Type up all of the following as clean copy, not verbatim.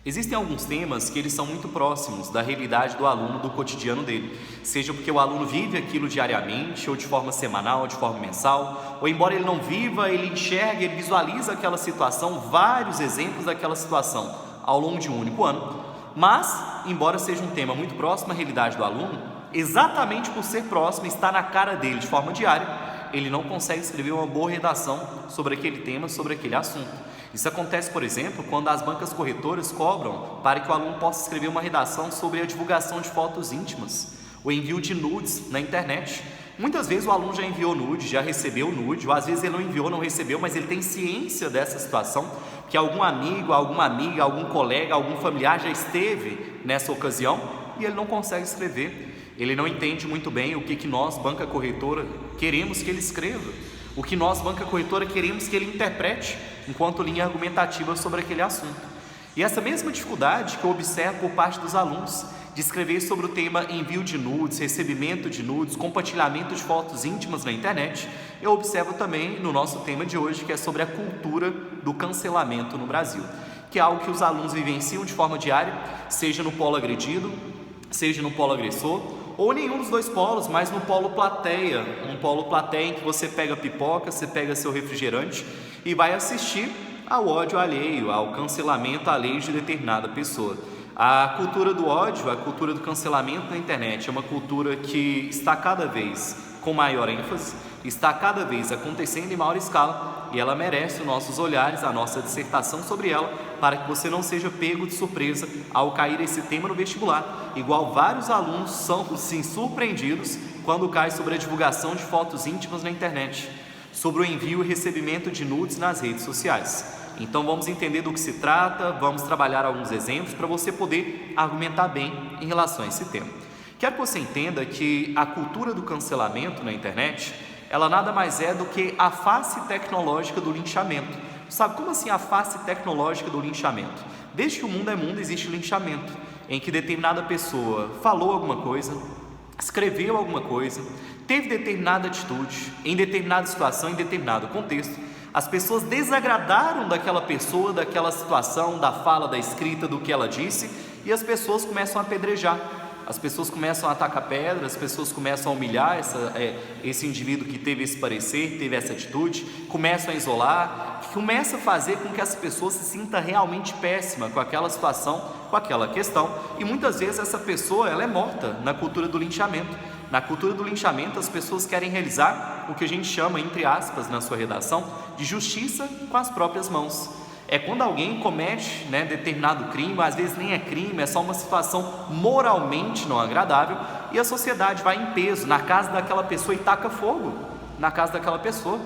Existem alguns temas que eles são muito próximos da realidade do aluno, do cotidiano dele, seja porque o aluno vive aquilo diariamente, ou de forma semanal, ou de forma mensal, ou embora ele não viva, ele enxerga, ele visualiza aquela situação, vários exemplos daquela situação ao longo de um único ano. Mas, embora seja um tema muito próximo à realidade do aluno, exatamente por ser próximo, está na cara dele de forma diária, ele não consegue escrever uma boa redação sobre aquele tema, sobre aquele assunto. Isso acontece, por exemplo, quando as bancas corretoras cobram para que o aluno possa escrever uma redação sobre a divulgação de fotos íntimas, o envio de nudes na internet. Muitas vezes o aluno já enviou nude, já recebeu nude, ou às vezes ele não enviou, não recebeu, mas ele tem ciência dessa situação, que algum amigo, alguma amiga, algum colega, algum familiar já esteve nessa ocasião e ele não consegue escrever. Ele não entende muito bem o que nós, banca corretora, queremos que ele escreva, o que nós, banca corretora, queremos que ele interprete enquanto linha argumentativa sobre aquele assunto. E essa mesma dificuldade que eu observo por parte dos alunos de escrever sobre o tema envio de nudes, recebimento de nudes, compartilhamento de fotos íntimas na internet, eu observo também no nosso tema de hoje, que é sobre a cultura do cancelamento no Brasil, que é algo que os alunos vivenciam de forma diária, seja no polo agredido, seja no polo agressor, ou nenhum dos dois polos, mas no polo plateia, um polo plateia em que você pega pipoca, você pega seu refrigerante e vai assistir ao ódio alheio, ao cancelamento alheio de determinada pessoa. A cultura do ódio, a cultura do cancelamento na internet é uma cultura que está cada vez com maior ênfase, está cada vez acontecendo em maior escala e ela merece os nossos olhares, a nossa dissertação sobre ela, para que você não seja pego de surpresa ao cair esse tema no vestibular, igual vários alunos são sim surpreendidos quando cai sobre a divulgação de fotos íntimas na internet, sobre o envio e recebimento de nudes nas redes sociais. Então vamos entender do que se trata, vamos trabalhar alguns exemplos para você poder argumentar bem em relação a esse tema. Quero que você entenda que a cultura do cancelamento na internet, ela nada mais é do que a face tecnológica do linchamento. Sabe como assim a face tecnológica do linchamento? Desde que o mundo é mundo existe linchamento, em que determinada pessoa falou alguma coisa, escreveu alguma coisa, teve determinada atitude, em determinada situação, em determinado contexto. As pessoas desagradaram daquela pessoa, daquela situação, da fala, da escrita, do que ela disse, e as pessoas começam a apedrejar, as pessoas começam a atacar pedras, as pessoas começam a humilhar esse indivíduo que teve esse parecer, teve essa atitude, começam a isolar, começa a fazer com que essa pessoa se sinta realmente péssima com aquela situação, com aquela questão, e muitas vezes essa pessoa ela é morta na cultura do linchamento. Na cultura do linchamento, as pessoas querem realizar o que a gente chama, entre aspas, na sua redação, de justiça com as próprias mãos. É quando alguém comete determinado crime, às vezes nem é crime, é só uma situação moralmente não agradável, e a sociedade vai em peso na casa daquela pessoa e taca fogo na casa daquela pessoa.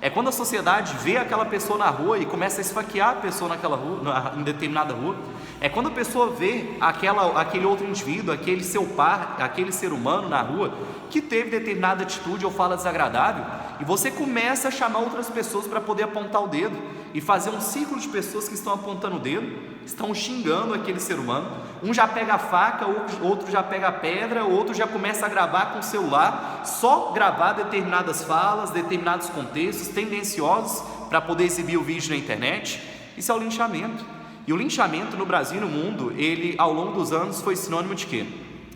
É quando a sociedade vê aquela pessoa na rua e começa a esfaquear a pessoa naquela rua, em determinada rua. É quando a pessoa vê aquele outro indivíduo, aquele seu par, aquele ser humano na rua que teve determinada atitude ou fala desagradável, e você começa a chamar outras pessoas para poder apontar o dedo e fazer um círculo de pessoas que estão apontando o dedo, estão xingando aquele ser humano. Um já pega a faca, outro já pega a pedra, outro já começa a gravar com o celular, só gravar determinadas falas, determinados contextos tendenciosos para poder exibir o vídeo na internet. Isso é o linchamento. E o linchamento no Brasil e no mundo, ele ao longo dos anos foi sinônimo de quê?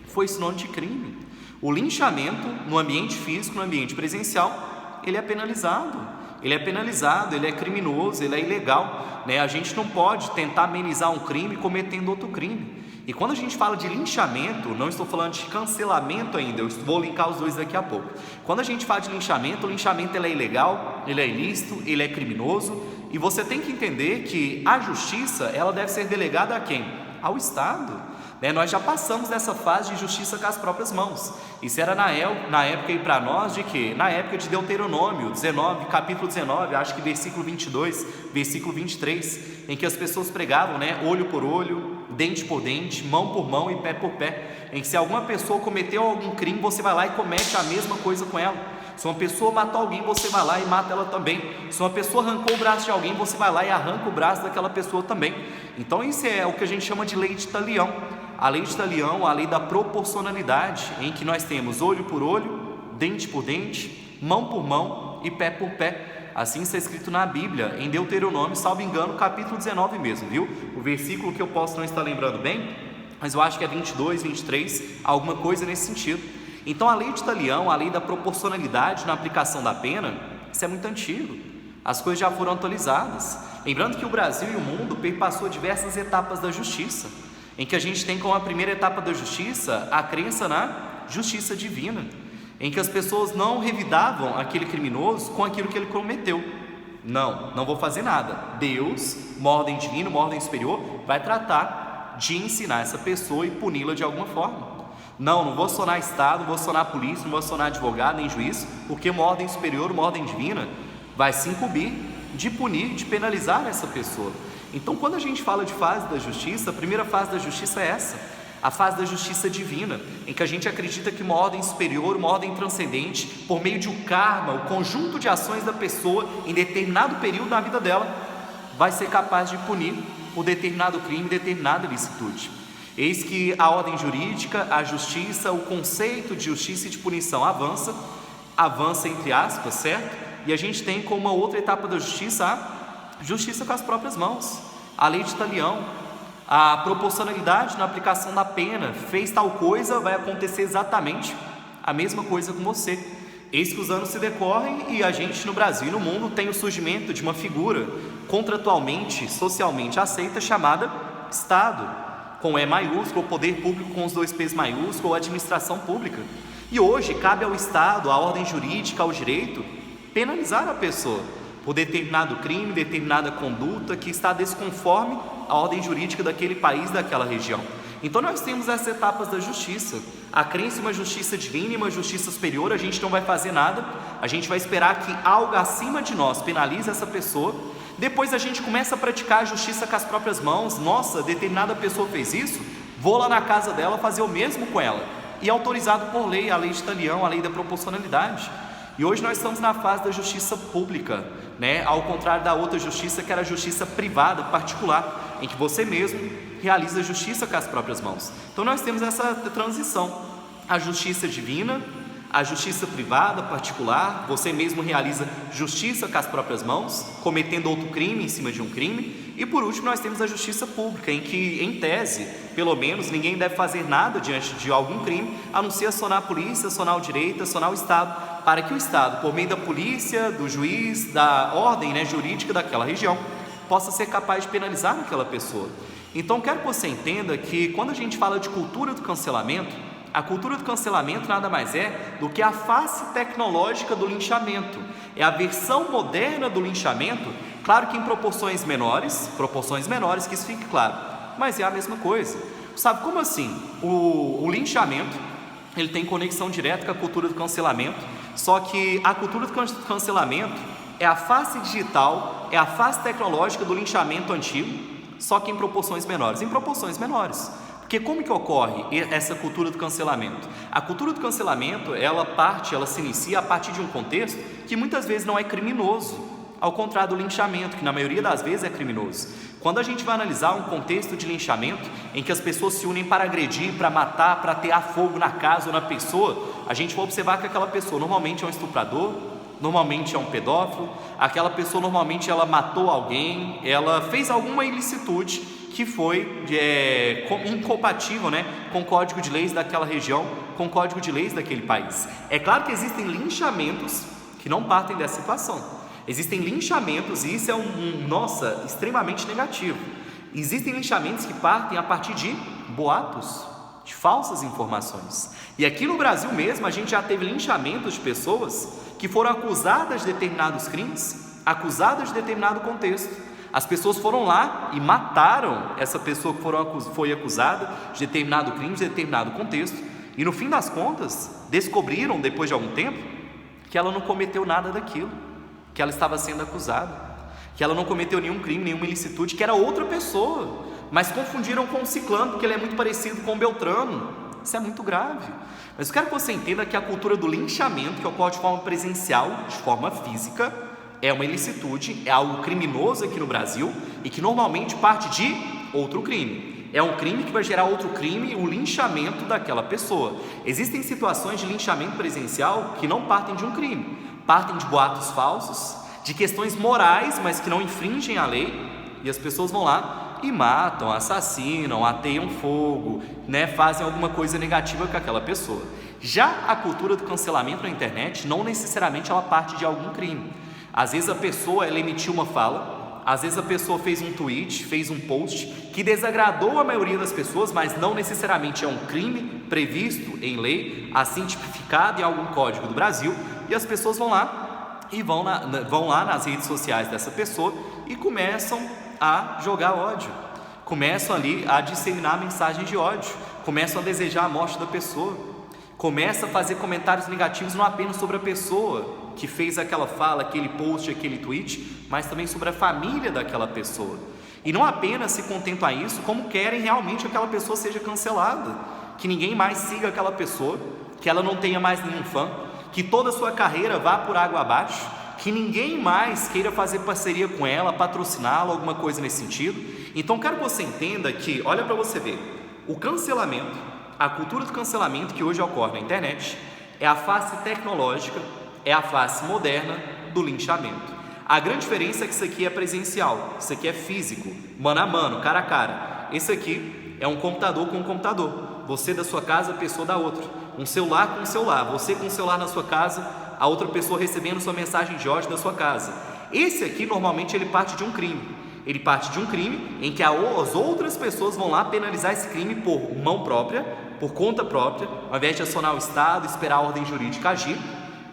Foi sinônimo de crime. O linchamento no ambiente físico, no ambiente presencial, ele é penalizado, ele é criminoso, ele é ilegal, A gente não pode tentar amenizar um crime cometendo outro crime. E quando a gente fala de linchamento, não estou falando de cancelamento ainda, eu vou linkar os dois daqui a pouco. Quando a gente fala de linchamento, o linchamento ele é ilegal, ele é ilícito, ele é criminoso, e você tem que entender que a justiça, ela deve ser delegada a quem? Ao Estado. Nós já passamos dessa fase de justiça com as próprias mãos. Isso era na época aí para nós de quê? Na época de Deuteronômio 19, capítulo 19, acho que versículo 22, versículo 23, em que as pessoas pregavam, olho por olho, dente por dente, mão por mão e pé por pé, em que se alguma pessoa cometeu algum crime, você vai lá e comete a mesma coisa com ela. Se uma pessoa matou alguém, você vai lá e mata ela também. Se uma pessoa arrancou o braço de alguém, você vai lá e arranca o braço daquela pessoa também. Então isso é o que a gente chama de lei de talião. A lei de talião, a lei da proporcionalidade, em que nós temos olho por olho, dente por dente, mão por mão e pé por pé. Assim está escrito na Bíblia, em Deuteronômio, salvo engano, capítulo 19 mesmo, viu? O versículo que eu posso não estar lembrando bem, mas eu acho que é 22, 23, alguma coisa nesse sentido. Então a lei de Talião, a lei da proporcionalidade na aplicação da pena, isso é muito antigo. As coisas já foram atualizadas. Lembrando que o Brasil e o mundo perpassou diversas etapas da justiça, em que a gente tem como a primeira etapa da justiça a crença na justiça divina, em que as pessoas não revidavam aquele criminoso com aquilo que ele cometeu. Não vou fazer nada. Deus, uma ordem divina, uma ordem superior, vai tratar de ensinar essa pessoa e puni-la de alguma forma. Não vou acionar Estado, não vou acionar polícia, não vou acionar advogado nem juiz, porque uma ordem superior, uma ordem divina, vai se incumbir de punir, de penalizar essa pessoa. Então, quando a gente fala de fase da justiça, a primeira fase da justiça é essa, a fase da justiça divina, em que a gente acredita que uma ordem superior, uma ordem transcendente, por meio de um karma, o conjunto de ações da pessoa em determinado período da vida dela, vai ser capaz de punir o determinado crime, determinada ilicitude. Eis que a ordem jurídica, a justiça, o conceito de justiça e de punição avança entre aspas, certo? E a gente tem como uma outra etapa da justiça a justiça com as próprias mãos, a lei de Talião, a proporcionalidade na aplicação da pena. Fez tal coisa, vai acontecer exatamente a mesma coisa com você. Eis que os anos se decorrem e a gente no Brasil e no mundo tem o surgimento de uma figura contratualmente, socialmente aceita, chamada Estado, com E maiúsculo, poder público com os dois P's maiúsculos, ou administração pública. E hoje cabe ao Estado, à ordem jurídica, ao direito, penalizar a pessoa por determinado crime, determinada conduta que está desconforme à ordem jurídica daquele país, daquela região. Então nós temos essas etapas da justiça, a crença em uma justiça divina e uma justiça superior. A gente não vai fazer nada, a gente vai esperar que algo acima de nós penalize essa pessoa. Depois a gente começa a praticar a justiça com as próprias mãos. Nossa, determinada pessoa fez isso, vou lá na casa dela fazer o mesmo com ela. E é autorizado por lei, a lei de Talião, a lei da proporcionalidade. E hoje nós estamos na fase da justiça pública, ao contrário da outra justiça, que era a justiça privada, particular, em que você mesmo realiza a justiça com as próprias mãos. Então nós temos essa transição, a justiça divina, a justiça privada, particular, você mesmo realiza justiça com as próprias mãos, cometendo outro crime em cima de um crime. E por último nós temos a justiça pública, em que, em tese, pelo menos, ninguém deve fazer nada diante de algum crime, a não ser acionar a polícia, acionar o direito, acionar o Estado, para que o Estado, por meio da polícia, do juiz, da ordem jurídica daquela região, possa ser capaz de penalizar aquela pessoa. Então quero que você entenda que quando a gente fala de cultura do cancelamento, a cultura do cancelamento nada mais é do que a face tecnológica do linchamento. É a versão moderna do linchamento, claro que em proporções menores, que isso fique claro, mas é a mesma coisa. Sabe como assim? O linchamento, ele tem conexão direta com a cultura do cancelamento, só que a cultura do cancelamento é a face digital, é a face tecnológica do linchamento antigo, só que em proporções menores. Porque como que ocorre essa cultura do cancelamento? A cultura do cancelamento, ela se inicia a partir de um contexto que muitas vezes não é criminoso, ao contrário do linchamento, que na maioria das vezes é criminoso. Quando a gente vai analisar um contexto de linchamento, em que as pessoas se unem para agredir, para matar, para atear fogo na casa ou na pessoa, a gente vai observar que aquela pessoa normalmente é um estuprador, normalmente é um pedófilo, aquela pessoa normalmente ela matou alguém, ela fez alguma ilicitude que foi incompatível com o código de leis daquela região, com o código de leis daquele país. É claro que existem linchamentos que não partem dessa situação. Existem linchamentos, e isso é extremamente negativo. Existem linchamentos que partem a partir de boatos, de falsas informações. E aqui no Brasil mesmo a gente já teve linchamentos de pessoas que foram acusadas de determinados crimes, acusadas de determinado contexto. As pessoas foram lá e mataram essa pessoa que foi acusada de determinado crime, de determinado contexto, e no fim das contas descobriram, depois de algum tempo, que ela não cometeu nada daquilo, que ela estava sendo acusada, que ela não cometeu nenhum crime, nenhuma ilicitude, que era outra pessoa, mas confundiram com o ciclano, porque ele é muito parecido com o Beltrano. Isso é muito grave. Mas eu quero que você entenda que a cultura do linchamento, que ocorre de forma presencial, de forma física, é uma ilicitude, é algo criminoso aqui no Brasil e que normalmente parte de outro crime. É um crime que vai gerar outro crime, o linchamento daquela pessoa. Existem situações de linchamento presencial que não partem de um crime, partem de boatos falsos, de questões morais, mas que não infringem a lei, e as pessoas vão lá e matam, assassinam, ateiam fogo, né, fazem alguma coisa negativa com aquela pessoa. Já a cultura do cancelamento na internet, não necessariamente ela parte de algum crime. Às vezes a pessoa ela emitiu uma fala, às vezes a pessoa fez um tweet, fez um post que desagradou a maioria das pessoas, mas não necessariamente é um crime previsto em lei, assim tipificado em algum código do Brasil, e as pessoas vão lá e vão lá nas redes sociais dessa pessoa e começam a jogar ódio, começam ali a disseminar mensagem de ódio, começam a desejar a morte da pessoa, começam a fazer comentários negativos não apenas sobre a pessoa que fez aquela fala, aquele post, aquele tweet, mas também sobre a família daquela pessoa. E não apenas se contentam a isso, como querem realmente que aquela pessoa seja cancelada, que ninguém mais siga aquela pessoa, que ela não tenha mais nenhum fã, que toda a sua carreira vá por água abaixo, que ninguém mais queira fazer parceria com ela, patrociná-la, alguma coisa nesse sentido. Então quero que você entenda que, olha para você ver, o cancelamento, a cultura do cancelamento que hoje ocorre na internet, é a face tecnológica, é a face moderna do linchamento. A grande diferença é que isso aqui é presencial, isso aqui é físico, mano a mano, cara a cara. Esse aqui é um computador com um computador, você da sua casa, a pessoa da outra, um celular com um celular, você com um celular na sua casa, a outra pessoa recebendo sua mensagem de ódio da sua casa. Esse aqui normalmente ele parte de um crime. Ele parte de um crime em que as outras pessoas vão lá penalizar esse crime por mão própria, por conta própria, ao invés de acionar o Estado, esperar a ordem jurídica agir.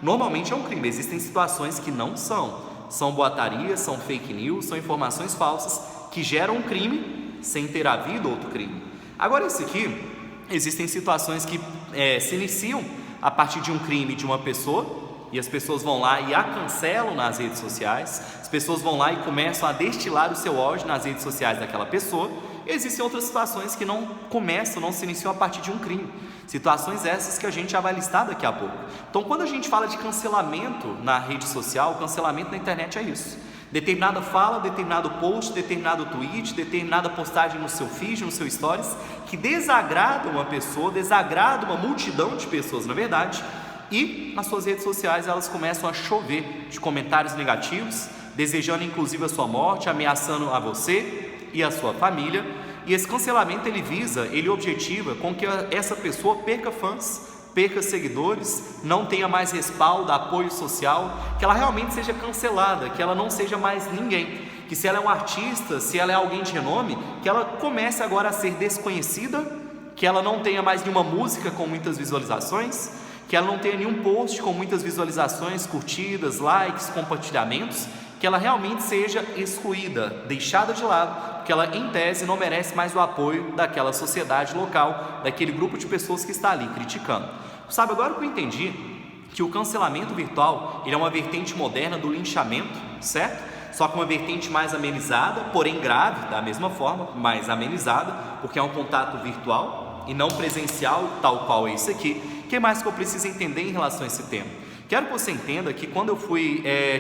Normalmente é um crime. Existem situações que não são boatarias, são fake news, são informações falsas que geram um crime sem ter havido outro crime. Agora esse aqui, existem situações que se iniciam a partir de um crime de uma pessoa, e as pessoas vão lá e a cancelam nas redes sociais, as pessoas vão lá e começam a destilar o seu ódio nas redes sociais daquela pessoa. Existem outras situações que não se iniciam a partir de um crime, situações essas que a gente já vai listar daqui a pouco. Então quando a gente fala de cancelamento na rede social, cancelamento na internet é isso: determinada fala, determinado post, determinado tweet, determinada postagem no seu feed, no seu stories, que desagrada uma pessoa, desagrada uma multidão de pessoas na verdade, e nas suas redes sociais elas começam a chover de comentários negativos, desejando inclusive a sua morte, ameaçando a você e a sua família. E esse cancelamento ele objetiva com que essa pessoa perca fãs, perca seguidores, não tenha mais respaldo, apoio social, que ela realmente seja cancelada, que ela não seja mais ninguém, que se ela é um artista, se ela é alguém de renome, que ela comece agora a ser desconhecida, que ela não tenha mais nenhuma música com muitas visualizações, que ela não tenha nenhum post com muitas visualizações, curtidas, likes, compartilhamentos, que ela realmente seja excluída, deixada de lado, porque ela em tese não merece mais o apoio daquela sociedade local, daquele grupo de pessoas que está ali criticando. Sabe, agora que eu entendi que o cancelamento virtual ele é uma vertente moderna do linchamento, certo? Só que uma vertente mais amenizada, porém grave, da mesma forma, mais amenizada, porque é um contato virtual e não presencial, tal qual é esse aqui. O que mais que eu preciso entender em relação a esse tema? Quero que você entenda que quando eu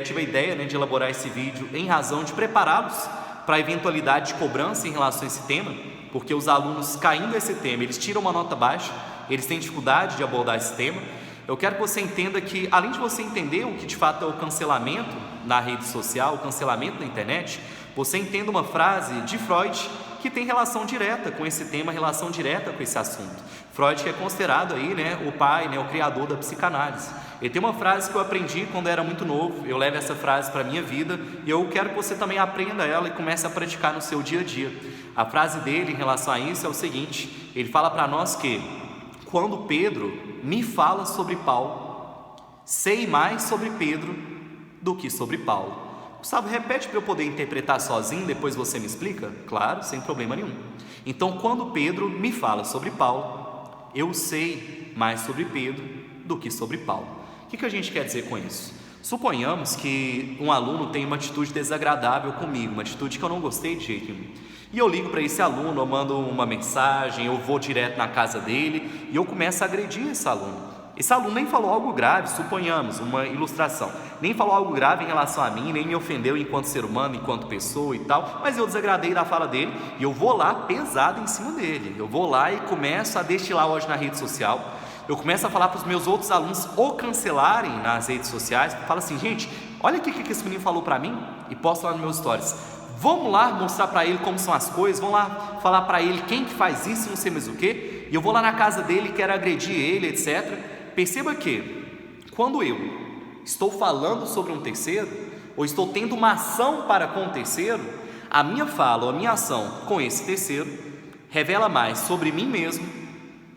tive a ideia de elaborar esse vídeo em razão de prepará-los para a eventualidade de cobrança em relação a esse tema, porque os alunos caindo esse tema, eles tiram uma nota baixa, eles têm dificuldade de abordar esse tema. Eu quero que você entenda que, além de você entender o que de fato é o cancelamento na rede social, o cancelamento na internet, você entenda uma frase de Freud que tem relação direta com esse tema, relação direta com esse assunto. Freud que é considerado aí, o pai, o criador da psicanálise. Ele tem uma frase que eu aprendi quando eu era muito novo, eu levo essa frase para a minha vida e eu quero que você também aprenda ela e comece a praticar no seu dia a dia. A frase dele em relação a isso é o seguinte: ele fala para nós que quando Pedro me fala sobre Paulo, sei mais sobre Pedro do que sobre Paulo. Gustavo, repete para eu poder interpretar sozinho, depois você me explica? Claro, sem problema nenhum. Então, quando Pedro me fala sobre Paulo, eu sei mais sobre Pedro do que sobre Paulo. O que a gente quer dizer com isso? Suponhamos que um aluno tem uma atitude desagradável comigo, uma atitude que eu não gostei de jeito nenhum. E eu ligo para esse aluno, eu mando uma mensagem, eu vou direto na casa dele e eu começo a agredir esse aluno. Esse aluno nem falou algo grave, suponhamos, uma ilustração, nem falou algo grave em relação a mim, nem me ofendeu enquanto ser humano, enquanto pessoa e tal, mas eu desagradei da fala dele e eu vou lá pesado em cima dele. Eu vou lá e começo a destilar ódio na rede social. Eu começo a falar para os meus outros alunos o cancelarem nas redes sociais. Falo assim, gente, olha aqui o que esse menino falou para mim, e posto lá nos meus stories. Vamos lá mostrar para ele como são as coisas, vamos lá falar para ele quem que faz isso, não sei mais o que, e eu vou lá na casa dele e quero agredir ele, etc. Perceba que, quando eu estou falando sobre um terceiro, ou estou tendo uma ação para com o terceiro, a minha fala ou a minha ação com esse terceiro revela mais sobre mim mesmo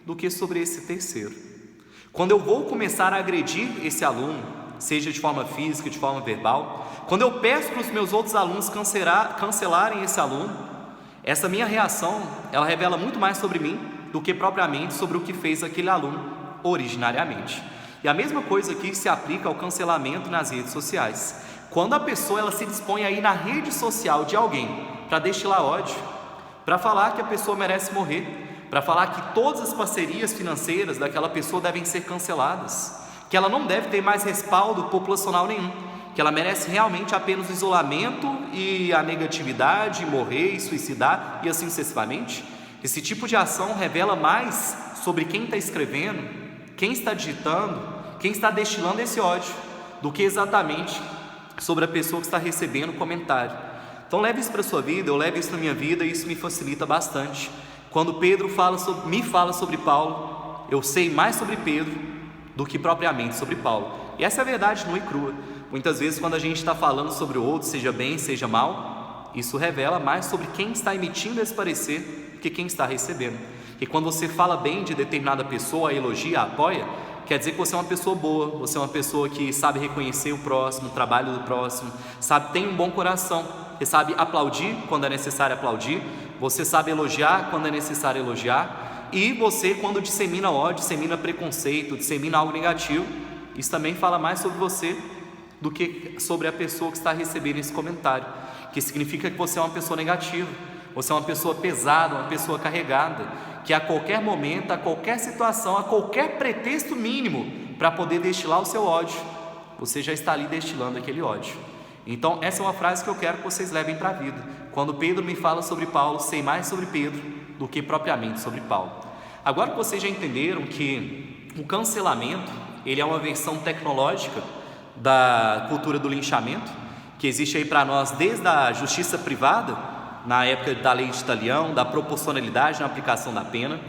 do que sobre esse terceiro. Quando eu vou começar a agredir esse aluno, seja de forma física, de forma verbal, quando eu peço para os meus outros alunos cancelarem esse aluno, essa minha reação, ela revela muito mais sobre mim do que propriamente sobre o que fez aquele aluno originariamente. E a mesma coisa aqui se aplica ao cancelamento nas redes sociais. Quando a pessoa ela se dispõe a ir na rede social de alguém para destilar ódio, para falar que a pessoa merece morrer, para falar que todas as parcerias financeiras daquela pessoa devem ser canceladas, que ela não deve ter mais respaldo populacional nenhum, que ela merece realmente apenas o isolamento e a negatividade, morrer e suicidar e assim sucessivamente. Esse tipo de ação revela mais sobre quem está escrevendo, quem está digitando, quem está destilando esse ódio, do que exatamente sobre a pessoa que está recebendo o comentário. Então leve isso para a sua vida, eu levo isso na minha vida e isso me facilita bastante. Quando Pedro me fala sobre Paulo, eu sei mais sobre Pedro do que propriamente sobre Paulo. E essa é a verdade nua e crua. Muitas vezes quando a gente está falando sobre o outro, seja bem, seja mal, isso revela mais sobre quem está emitindo esse parecer do que quem está recebendo. E quando você fala bem de determinada pessoa, a elogia, a apoia, quer dizer que você é uma pessoa boa, você é uma pessoa que sabe reconhecer o próximo, o trabalho do próximo, tem um bom coração, você sabe aplaudir quando é necessário aplaudir, você sabe elogiar quando é necessário elogiar, e você, quando dissemina ódio, dissemina preconceito, dissemina algo negativo, isso também fala mais sobre você do que sobre a pessoa que está recebendo esse comentário, que significa que você é uma pessoa negativa, você é uma pessoa pesada, uma pessoa carregada, que a qualquer momento, a qualquer situação, a qualquer pretexto mínimo para poder destilar o seu ódio, você já está ali destilando aquele ódio. Então essa é uma frase que eu quero que vocês levem para a vida. Quando Pedro me fala sobre Paulo, sei mais sobre Pedro do que propriamente sobre Paulo. Agora que vocês já entenderam que o cancelamento, ele é uma versão tecnológica da cultura do linchamento, que existe aí para nós desde a justiça privada, na época da lei de Italião, da proporcionalidade na aplicação da pena.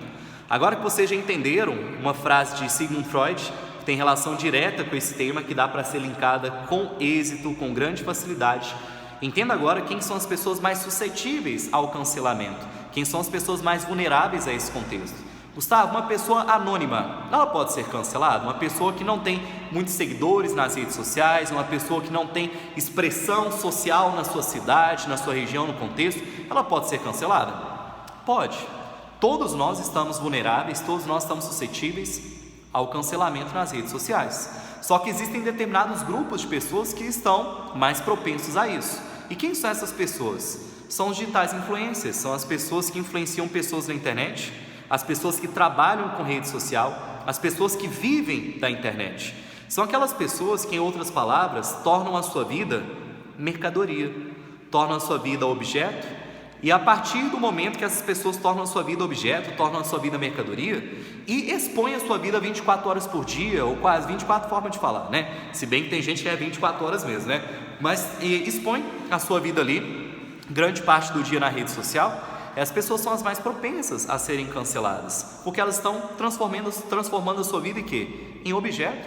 Agora que vocês já entenderam uma frase de Sigmund Freud, que tem relação direta com esse tema, que dá para ser linkada com êxito, com grande facilidade, entenda agora quem são as pessoas mais suscetíveis ao cancelamento, quem são as pessoas mais vulneráveis a esse contexto. Gustavo, uma pessoa anônima, ela pode ser cancelada? Uma pessoa que não tem muitos seguidores nas redes sociais, uma pessoa que não tem expressão social na sua cidade, na sua região, no contexto, ela pode ser cancelada? Pode. Todos nós estamos vulneráveis, todos nós estamos suscetíveis ao cancelamento nas redes sociais. Só que existem determinados grupos de pessoas que estão mais propensos a isso. E quem são essas pessoas? São os digitais influencers, são as pessoas que influenciam pessoas na internet, as pessoas que trabalham com rede social, as pessoas que vivem da internet. São aquelas pessoas que, em outras palavras, tornam a sua vida mercadoria, tornam a sua vida objeto, e a partir do momento que essas pessoas tornam a sua vida objeto, tornam a sua vida mercadoria, e expõem a sua vida 24 horas por dia, ou quase 24 formas de falar, né? Se bem que tem gente que é 24 horas mesmo, né? Mas expõe a sua vida ali, grande parte do dia na rede social. As pessoas são as mais propensas a serem canceladas, porque elas estão transformando a sua vida em quê? Em objeto,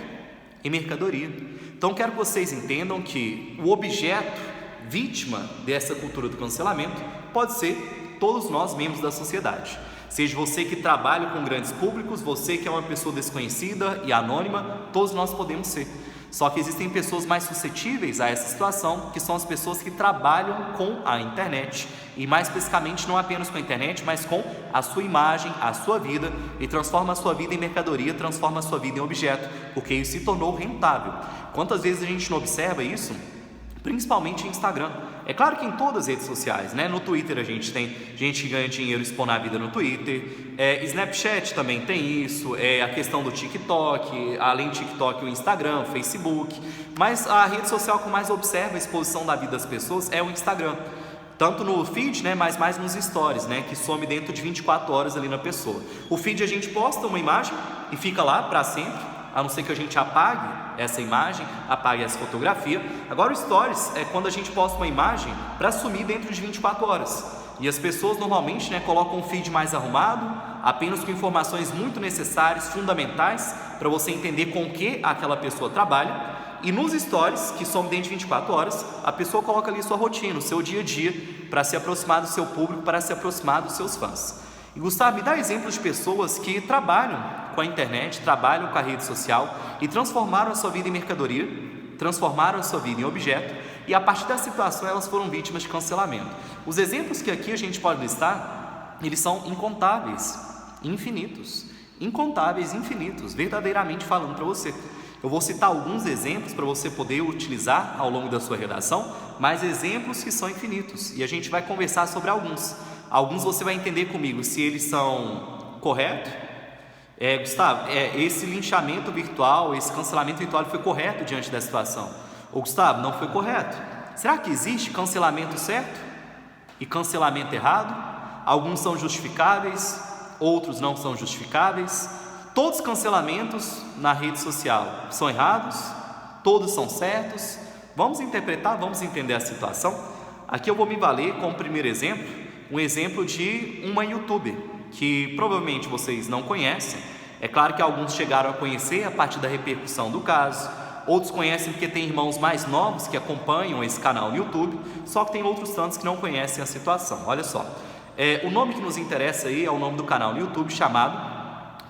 em mercadoria. Então quero que vocês entendam que o objeto vítima dessa cultura do cancelamento pode ser todos nós, membros da sociedade. Seja você que trabalha com grandes públicos, você que é uma pessoa desconhecida e anônima, todos nós podemos ser. Só que existem pessoas mais suscetíveis a essa situação, que são as pessoas que trabalham com a internet, e mais especificamente não apenas com a internet, mas com a sua imagem, a sua vida, e transforma a sua vida em mercadoria, transforma a sua vida em objeto, porque isso se tornou rentável. Quantas vezes a gente não observa isso? Principalmente em Instagram. É claro que em todas as redes sociais, né? No Twitter a gente tem gente que ganha dinheiro expondo a vida no Twitter, Snapchat também tem isso, a questão do TikTok, além do TikTok, o Instagram, o Facebook, mas a rede social que mais observa a exposição da vida das pessoas é o Instagram, tanto no feed, né, mas mais nos stories, né, que some dentro de 24 horas ali na pessoa. O feed a gente posta uma imagem e fica lá para sempre. a não ser que a gente apague essa imagem, apague essa fotografia. Agora o Stories é quando a gente posta uma imagem para sumir dentro de 24 horas. E as pessoas normalmente, né, colocam um feed mais arrumado, apenas com informações muito necessárias, fundamentais, para você entender com o que aquela pessoa trabalha. E nos Stories, que são dentro de 24 horas, a pessoa coloca ali sua rotina, o seu dia a dia, para se aproximar do seu público, para se aproximar dos seus fãs. E Gustavo, me dá exemplos de pessoas que trabalham com a internet, trabalham com a rede social e transformaram a sua vida em mercadoria, transformaram a sua vida em objeto, e a partir da situação elas foram vítimas de cancelamento. Os exemplos que aqui a gente pode listar, eles são incontáveis, infinitos, verdadeiramente falando para você. Eu vou citar alguns exemplos para você poder utilizar ao longo da sua redação, mas exemplos que são infinitos, e a gente vai conversar sobre alguns. Alguns você vai entender comigo se eles são corretos. Gustavo, esse linchamento virtual, esse cancelamento virtual foi correto diante da situação. Ou Gustavo, não foi correto. Será que existe cancelamento certo e cancelamento errado? Alguns são justificáveis, outros não são justificáveis. Todos os cancelamentos na rede social são errados? Todos são certos? Vamos interpretar, vamos entender a situação. Aqui eu vou me valer como primeiro exemplo, um exemplo de uma youtuber que provavelmente vocês não conhecem. É claro que alguns chegaram a conhecer a partir da repercussão do caso, outros conhecem porque tem irmãos mais novos que acompanham esse canal no YouTube, só que tem outros tantos que não conhecem a situação. Olha só, o nome que nos interessa aí é o nome do canal no YouTube chamado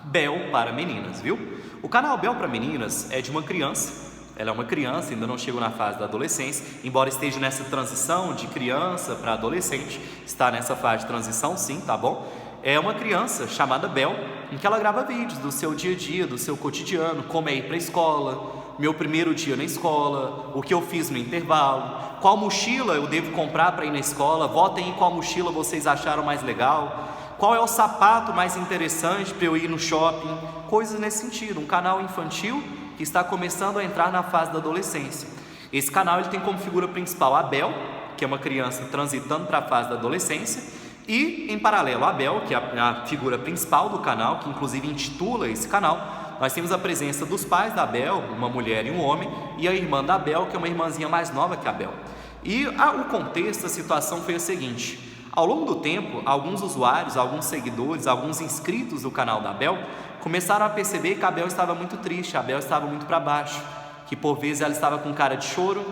Bel para Meninas, viu? O canal Bel para Meninas é de uma criança. Ela é uma criança, ainda não chegou na fase da adolescência, embora esteja nessa transição de criança para adolescente, está nessa fase de transição sim, tá bom? É uma criança chamada Bel, em que ela grava vídeos do seu dia a dia, do seu cotidiano, como é ir para a escola, meu primeiro dia na escola, o que eu fiz no intervalo, qual mochila eu devo comprar para ir na escola, votem em qual mochila vocês acharam mais legal, qual é o sapato mais interessante para eu ir no shopping, coisas nesse sentido. Um canal infantil que está começando a entrar na fase da adolescência. Esse canal ele tem como figura principal a Bel, que é uma criança transitando para a fase da adolescência, e em paralelo a Bel, que é a figura principal do canal, que inclusive intitula esse canal, nós temos a presença dos pais da Bel, uma mulher e um homem, e a irmã da Bel, que é uma irmãzinha mais nova que a Bel. E o contexto, a situação foi a seguinte: ao longo do tempo, alguns usuários, alguns seguidores, alguns inscritos do canal da Bel começaram a perceber que a Bel estava muito triste, a Bel estava muito para baixo, que por vezes ela estava com cara de choro,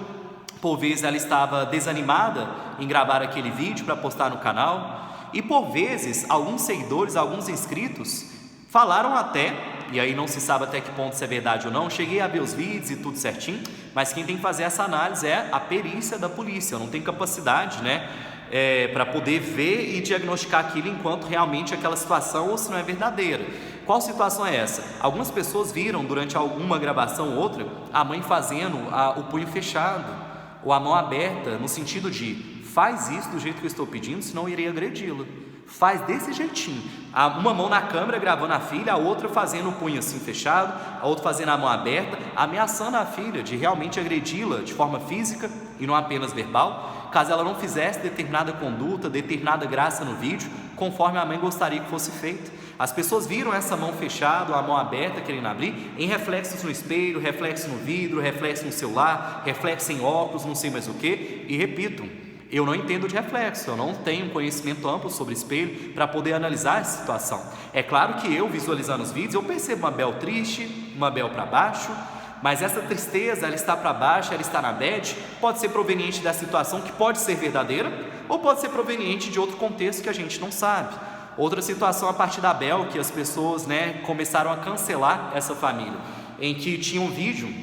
por vezes ela estava desanimada em gravar aquele vídeo para postar no canal, e por vezes alguns seguidores, alguns inscritos falaram até, e aí não se sabe até que ponto isso é verdade ou não, cheguei a ver os vídeos e tudo certinho, mas quem tem que fazer essa análise é a perícia da polícia. Eu não tenho capacidade, né, para poder ver e diagnosticar aquilo enquanto realmente aquela situação ou se não é verdadeira. Qual situação é essa? Algumas pessoas viram durante alguma gravação ou outra a mãe fazendo o punho fechado ou a mão aberta, no sentido de faz isso do jeito que eu estou pedindo, senão eu irei agredi-la. Faz desse jeitinho. Uma mão na câmera gravando a filha, a outra fazendo o punho assim fechado, a outra fazendo a mão aberta, ameaçando a filha de realmente agredi-la de forma física e não apenas verbal, caso ela não fizesse determinada conduta, determinada graça no vídeo, conforme a mãe gostaria que fosse feito. As pessoas viram essa mão fechada, a mão aberta querendo abrir, em reflexos no espelho, reflexo no vidro, reflexo no celular, reflexo em óculos, não sei mais o que, e repito, eu não entendo de reflexo, eu não tenho conhecimento amplo sobre espelho para poder analisar essa situação. É claro que eu, visualizando os vídeos, eu percebo uma Bel triste, uma Bel para baixo, mas essa tristeza, ela está para baixo, ela está na bad, pode ser proveniente da situação que pode ser verdadeira, ou pode ser proveniente de outro contexto que a gente não sabe. Outra situação a partir da Bel, que as pessoas, começaram a cancelar essa família, em que tinha um vídeo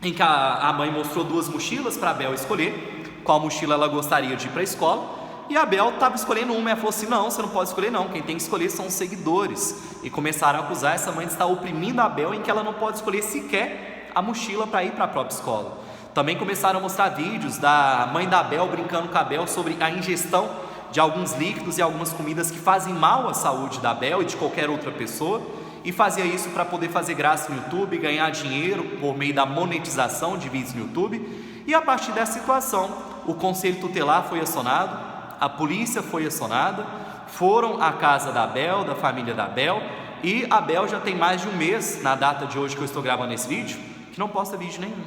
em que a mãe mostrou 2 mochilas para a Bel escolher qual mochila ela gostaria de ir para a escola, e a Bel estava escolhendo uma, e ela falou assim, não, você não pode escolher não, quem tem que escolher são os seguidores, e começaram a acusar essa mãe de estar oprimindo a Bel, em que ela não pode escolher sequer a mochila para ir para a própria escola. Também começaram a mostrar vídeos da mãe da Bel brincando com a Bel sobre a ingestão de alguns líquidos e algumas comidas que fazem mal à saúde da Bel e de qualquer outra pessoa, e fazia isso para poder fazer graça no YouTube, ganhar dinheiro por meio da monetização de vídeos no YouTube. E a partir dessa situação, o conselho tutelar foi acionado, a polícia foi acionada, foram à casa da Bel, da família da Bel, E Abel já tem mais de um mês, na data de hoje que eu estou gravando esse vídeo, que não posta vídeo nenhum.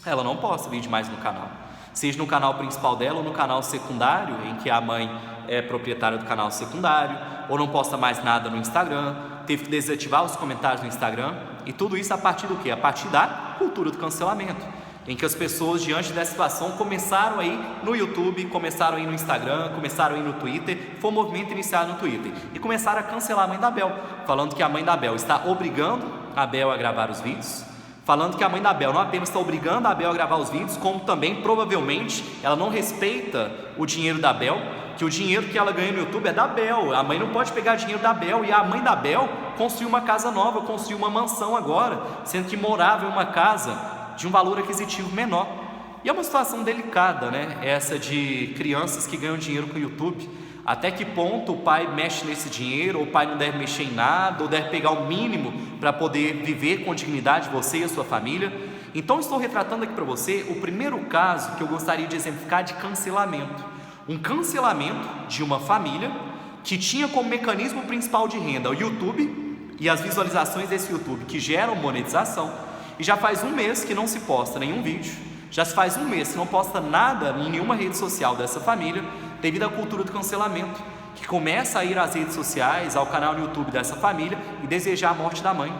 Ela não posta vídeo mais no canal, seja no canal principal dela ou no canal secundário, em que a mãe é proprietária do canal secundário, ou não posta mais nada no Instagram, teve que desativar os comentários no Instagram, e tudo isso a partir do quê? A partir da cultura do cancelamento, em que as pessoas, diante dessa situação, começaram a ir no YouTube, começaram a ir no Instagram, começaram a ir no Twitter, foi um movimento iniciado no Twitter, e começaram a cancelar a mãe da Abel, falando que a mãe da Abel está obrigando a Abel a gravar os vídeos, falando que a mãe da Abel não apenas está obrigando a Abel a gravar os vídeos, como também, provavelmente, ela não respeita o dinheiro da Abel, que o dinheiro que ela ganha no YouTube é da Abel, a mãe não pode pegar dinheiro da Abel, e a mãe da Abel construiu uma casa nova, construiu uma mansão agora, sendo que morava em uma casa de um valor aquisitivo menor. E é uma situação delicada, né? Essa de crianças que ganham dinheiro com o YouTube. Até que ponto o pai mexe nesse dinheiro, ou o pai não deve mexer em nada, ou deve pegar o mínimo para poder viver com dignidade você e a sua família. Então estou retratando aqui para você o primeiro caso que eu gostaria de exemplificar de cancelamento. Um cancelamento de uma família que tinha como mecanismo principal de renda o YouTube e as visualizações desse YouTube que geram monetização, e já faz um mês que não se posta nenhum vídeo, já se faz um mês que não posta nada em nenhuma rede social dessa família, devido à cultura do cancelamento, que começa a ir às redes sociais, ao canal no YouTube dessa família e desejar a morte da mãe,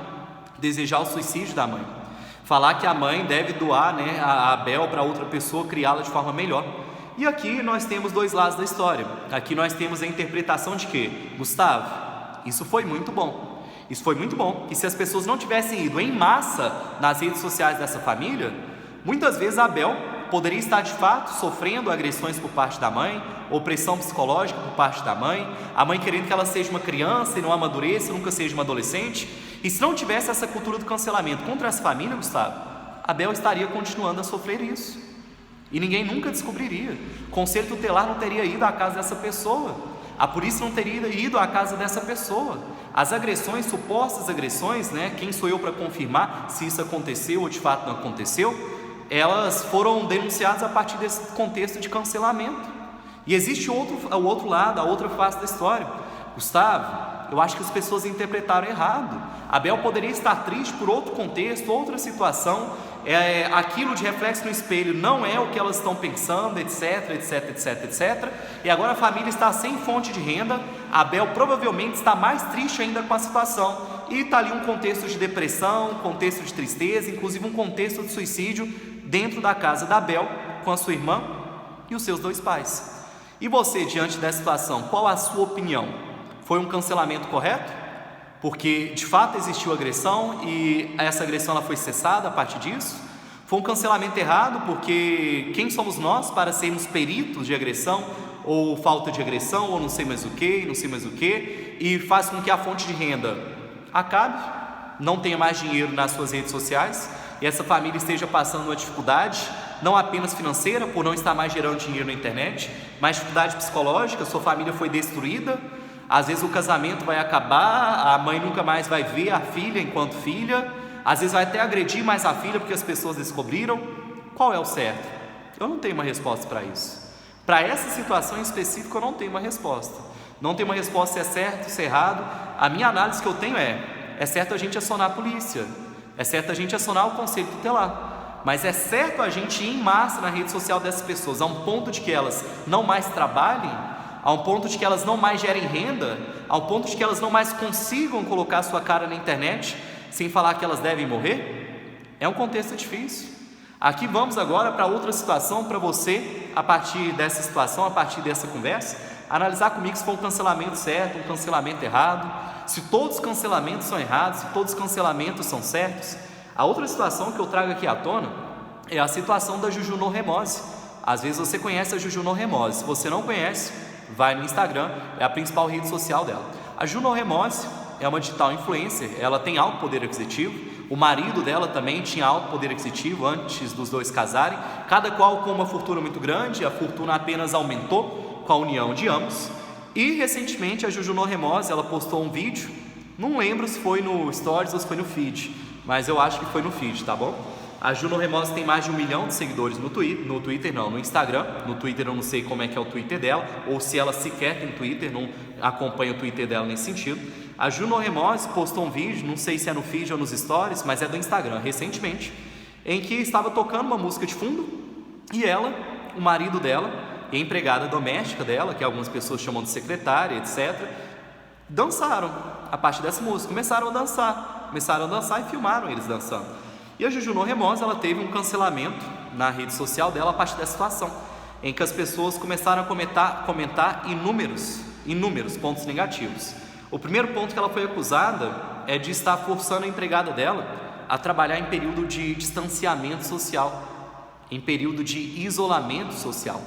desejar o suicídio da mãe, falar que a mãe deve doar, né, a Abel para outra pessoa, criá-la de forma melhor. E aqui nós temos dois lados da história. Aqui nós temos a interpretação de que, Gustavo, isso foi muito bom. Isso foi muito bom. E se as pessoas não tivessem ido em massa nas redes sociais dessa família, muitas vezes a Abel poderia estar de fato sofrendo agressões por parte da mãe, opressão psicológica por parte da mãe, a mãe querendo que ela seja uma criança e não amadureça, nunca seja uma adolescente. E se não tivesse essa cultura do cancelamento contra essa família, Gustavo, Abel estaria continuando a sofrer isso. E ninguém nunca descobriria. O conselho tutelar não teria ido à casa dessa pessoa, a polícia não teria ido à casa dessa pessoa. As agressões, supostas agressões, né, quem sou eu para confirmar se isso aconteceu ou de fato não aconteceu, elas foram denunciadas a partir desse contexto de cancelamento. E existe o outro lado, a outra face da história. Gustavo, eu acho que as pessoas interpretaram errado. Abel poderia estar triste por outro contexto, outra situação, aquilo de reflexo no espelho não é o que elas estão pensando, etc, etc, etc, etc. E agora a família está sem fonte de renda, Abel provavelmente está mais triste ainda com a situação. E está ali um contexto de depressão, um contexto de tristeza, inclusive um contexto de suicídio dentro da casa da Abel, com a sua irmã e os seus dois pais. E você, diante dessa situação, qual a sua opinião? Foi um cancelamento correto? Porque de fato existiu agressão e essa agressão ela foi cessada a partir disso? Foi um cancelamento errado porque quem somos nós para sermos peritos de agressão ou falta de agressão ou não sei mais o que, e faz com que a fonte de renda acabe, não tenha mais dinheiro nas suas redes sociais e essa família esteja passando uma dificuldade não apenas financeira por não estar mais gerando dinheiro na internet, mas dificuldade psicológica, sua família foi destruída. Às vezes o casamento vai acabar, a mãe nunca mais vai ver a filha enquanto filha, às vezes vai até agredir mais a filha porque as pessoas descobriram. Qual é o certo? Eu não tenho uma resposta para isso. Para essa situação em específico eu não tenho uma resposta. Não tenho uma resposta se é certo, se é errado. A minha análise que eu tenho é certo a gente acionar a polícia, é certo a gente acionar o conselho tutelar, mas é certo a gente ir em massa na rede social dessas pessoas, a um ponto de que elas não mais trabalhem, a um ponto de que elas não mais gerem renda, a um ponto de que elas não mais consigam colocar sua cara na internet, sem falar que elas devem morrer? É um contexto difícil. Aqui vamos agora para outra situação, para você, a partir dessa situação, a partir dessa conversa, analisar comigo se foi um cancelamento certo, um cancelamento errado, se todos os cancelamentos são errados, se todos os cancelamentos são certos. A outra situação que eu trago aqui à tona é a situação da Juju Norremose. Às vezes você conhece a Juju Norremose, se você não conhece, vai no Instagram, é a principal rede social dela. A Juju Norremose é uma digital influencer, ela tem alto poder aquisitivo, o marido dela também tinha alto poder aquisitivo antes dos dois casarem, cada qual com uma fortuna muito grande, a fortuna apenas aumentou com a união de ambos. E recentemente a Juju Norremose, ela postou um vídeo, não lembro se foi no Stories ou se foi no Feed, mas eu acho que foi no Feed, tá bom? A Juno Remose tem mais de 1 milhão de seguidores no Instagram. No Twitter eu não sei como é que é o Twitter dela, ou se ela sequer tem Twitter, não acompanho o Twitter dela nesse sentido. A Juno Remose postou um vídeo, não sei se é no feed ou nos stories, mas é do Instagram, recentemente, em que estava tocando uma música de fundo e ela, o marido dela e a empregada doméstica dela, que algumas pessoas chamam de secretária, etc., dançaram a partir dessa música, começaram a dançar e filmaram eles dançando. E a Juno Remose, ela teve um cancelamento na rede social dela a partir dessa situação, em que as pessoas começaram a comentar inúmeros pontos negativos. O primeiro ponto que ela foi acusada é de estar forçando a empregada dela a trabalhar em período de distanciamento social, em período de isolamento social.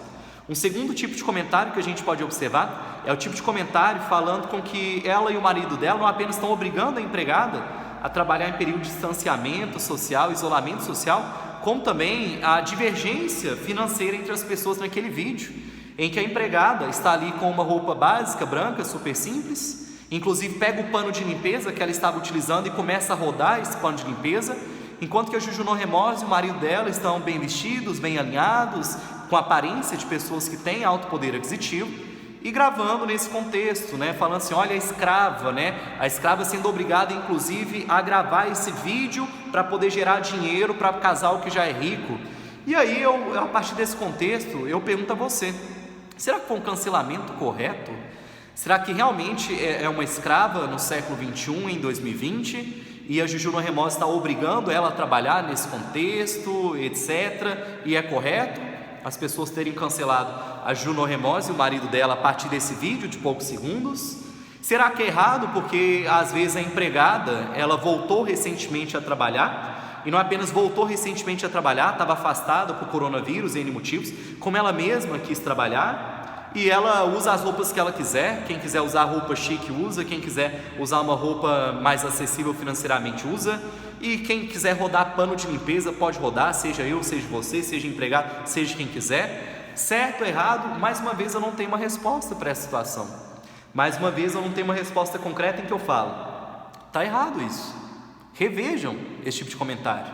Um segundo tipo de comentário que a gente pode observar é o tipo de comentário falando com que ela e o marido dela não apenas estão obrigando a empregada a trabalhar em período de distanciamento social, isolamento social, como também a divergência financeira entre as pessoas naquele vídeo, em que a empregada está ali com uma roupa básica, branca, super simples, inclusive pega o pano de limpeza que ela estava utilizando e começa a rodar esse pano de limpeza, enquanto que a Juno Remose e o marido dela estão bem vestidos, bem alinhados, com a aparência de pessoas que têm alto poder aquisitivo, e gravando nesse contexto, falando assim, olha a escrava, a escrava sendo obrigada inclusive a gravar esse vídeo para poder gerar dinheiro para o casal que já é rico. E aí a partir desse contexto eu pergunto a você, será que foi um cancelamento correto? Será que realmente é uma escrava no século 21, em 2020, e a Juno Remose está obrigando ela a trabalhar nesse contexto, etc, e é correto as pessoas terem cancelado a Juno Remose e o marido dela a partir desse vídeo de poucos segundos? Será que é errado porque às vezes a empregada, ela voltou recentemente a trabalhar, e não apenas voltou recentemente a trabalhar, estava afastada por coronavírus e N motivos, como ela mesma quis trabalhar, e ela usa as roupas que ela quiser, quem quiser usar roupa chique usa, quem quiser usar uma roupa mais acessível financeiramente usa, e quem quiser rodar pano de limpeza pode rodar, seja eu, seja você, seja empregado, seja quem quiser. Certo, errado, mais uma vez eu não tenho uma resposta para essa situação. Mais uma vez eu não tenho uma resposta concreta em que eu falo, está errado isso, revejam esse tipo de comentário.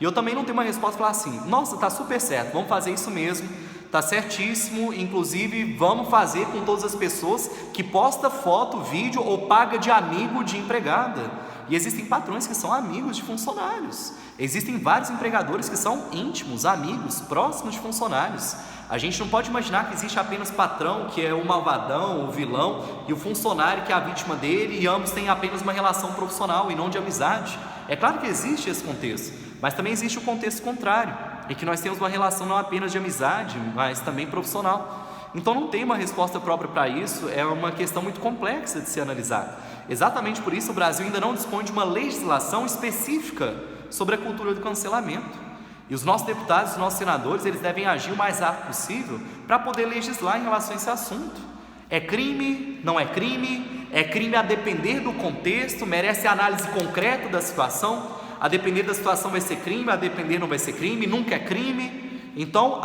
E eu também não tenho uma resposta para falar assim, nossa, está super certo, vamos fazer isso mesmo, está certíssimo, inclusive vamos fazer com todas as pessoas que posta foto, vídeo ou paga de amigo de empregada. E existem patrões que são amigos de funcionários, existem vários empregadores que são íntimos, amigos, próximos de funcionários. A gente não pode imaginar que existe apenas patrão que é o malvadão, o vilão, e o funcionário que é a vítima dele, e ambos têm apenas uma relação profissional e não de amizade. É claro que existe esse contexto, mas também existe o contexto contrário, em que nós temos uma relação não apenas de amizade, mas também profissional. Então não tem uma resposta própria para isso, é uma questão muito complexa de ser analisada. Exatamente por isso o Brasil ainda não dispõe de uma legislação específica sobre a cultura do cancelamento. E os nossos deputados, os nossos senadores, eles devem agir o mais rápido possível para poder legislar em relação a esse assunto. É crime? Não é crime? É crime a depender do contexto? Merece análise concreta da situação? A depender da situação vai ser crime, a depender não vai ser crime? Nunca é crime? Então,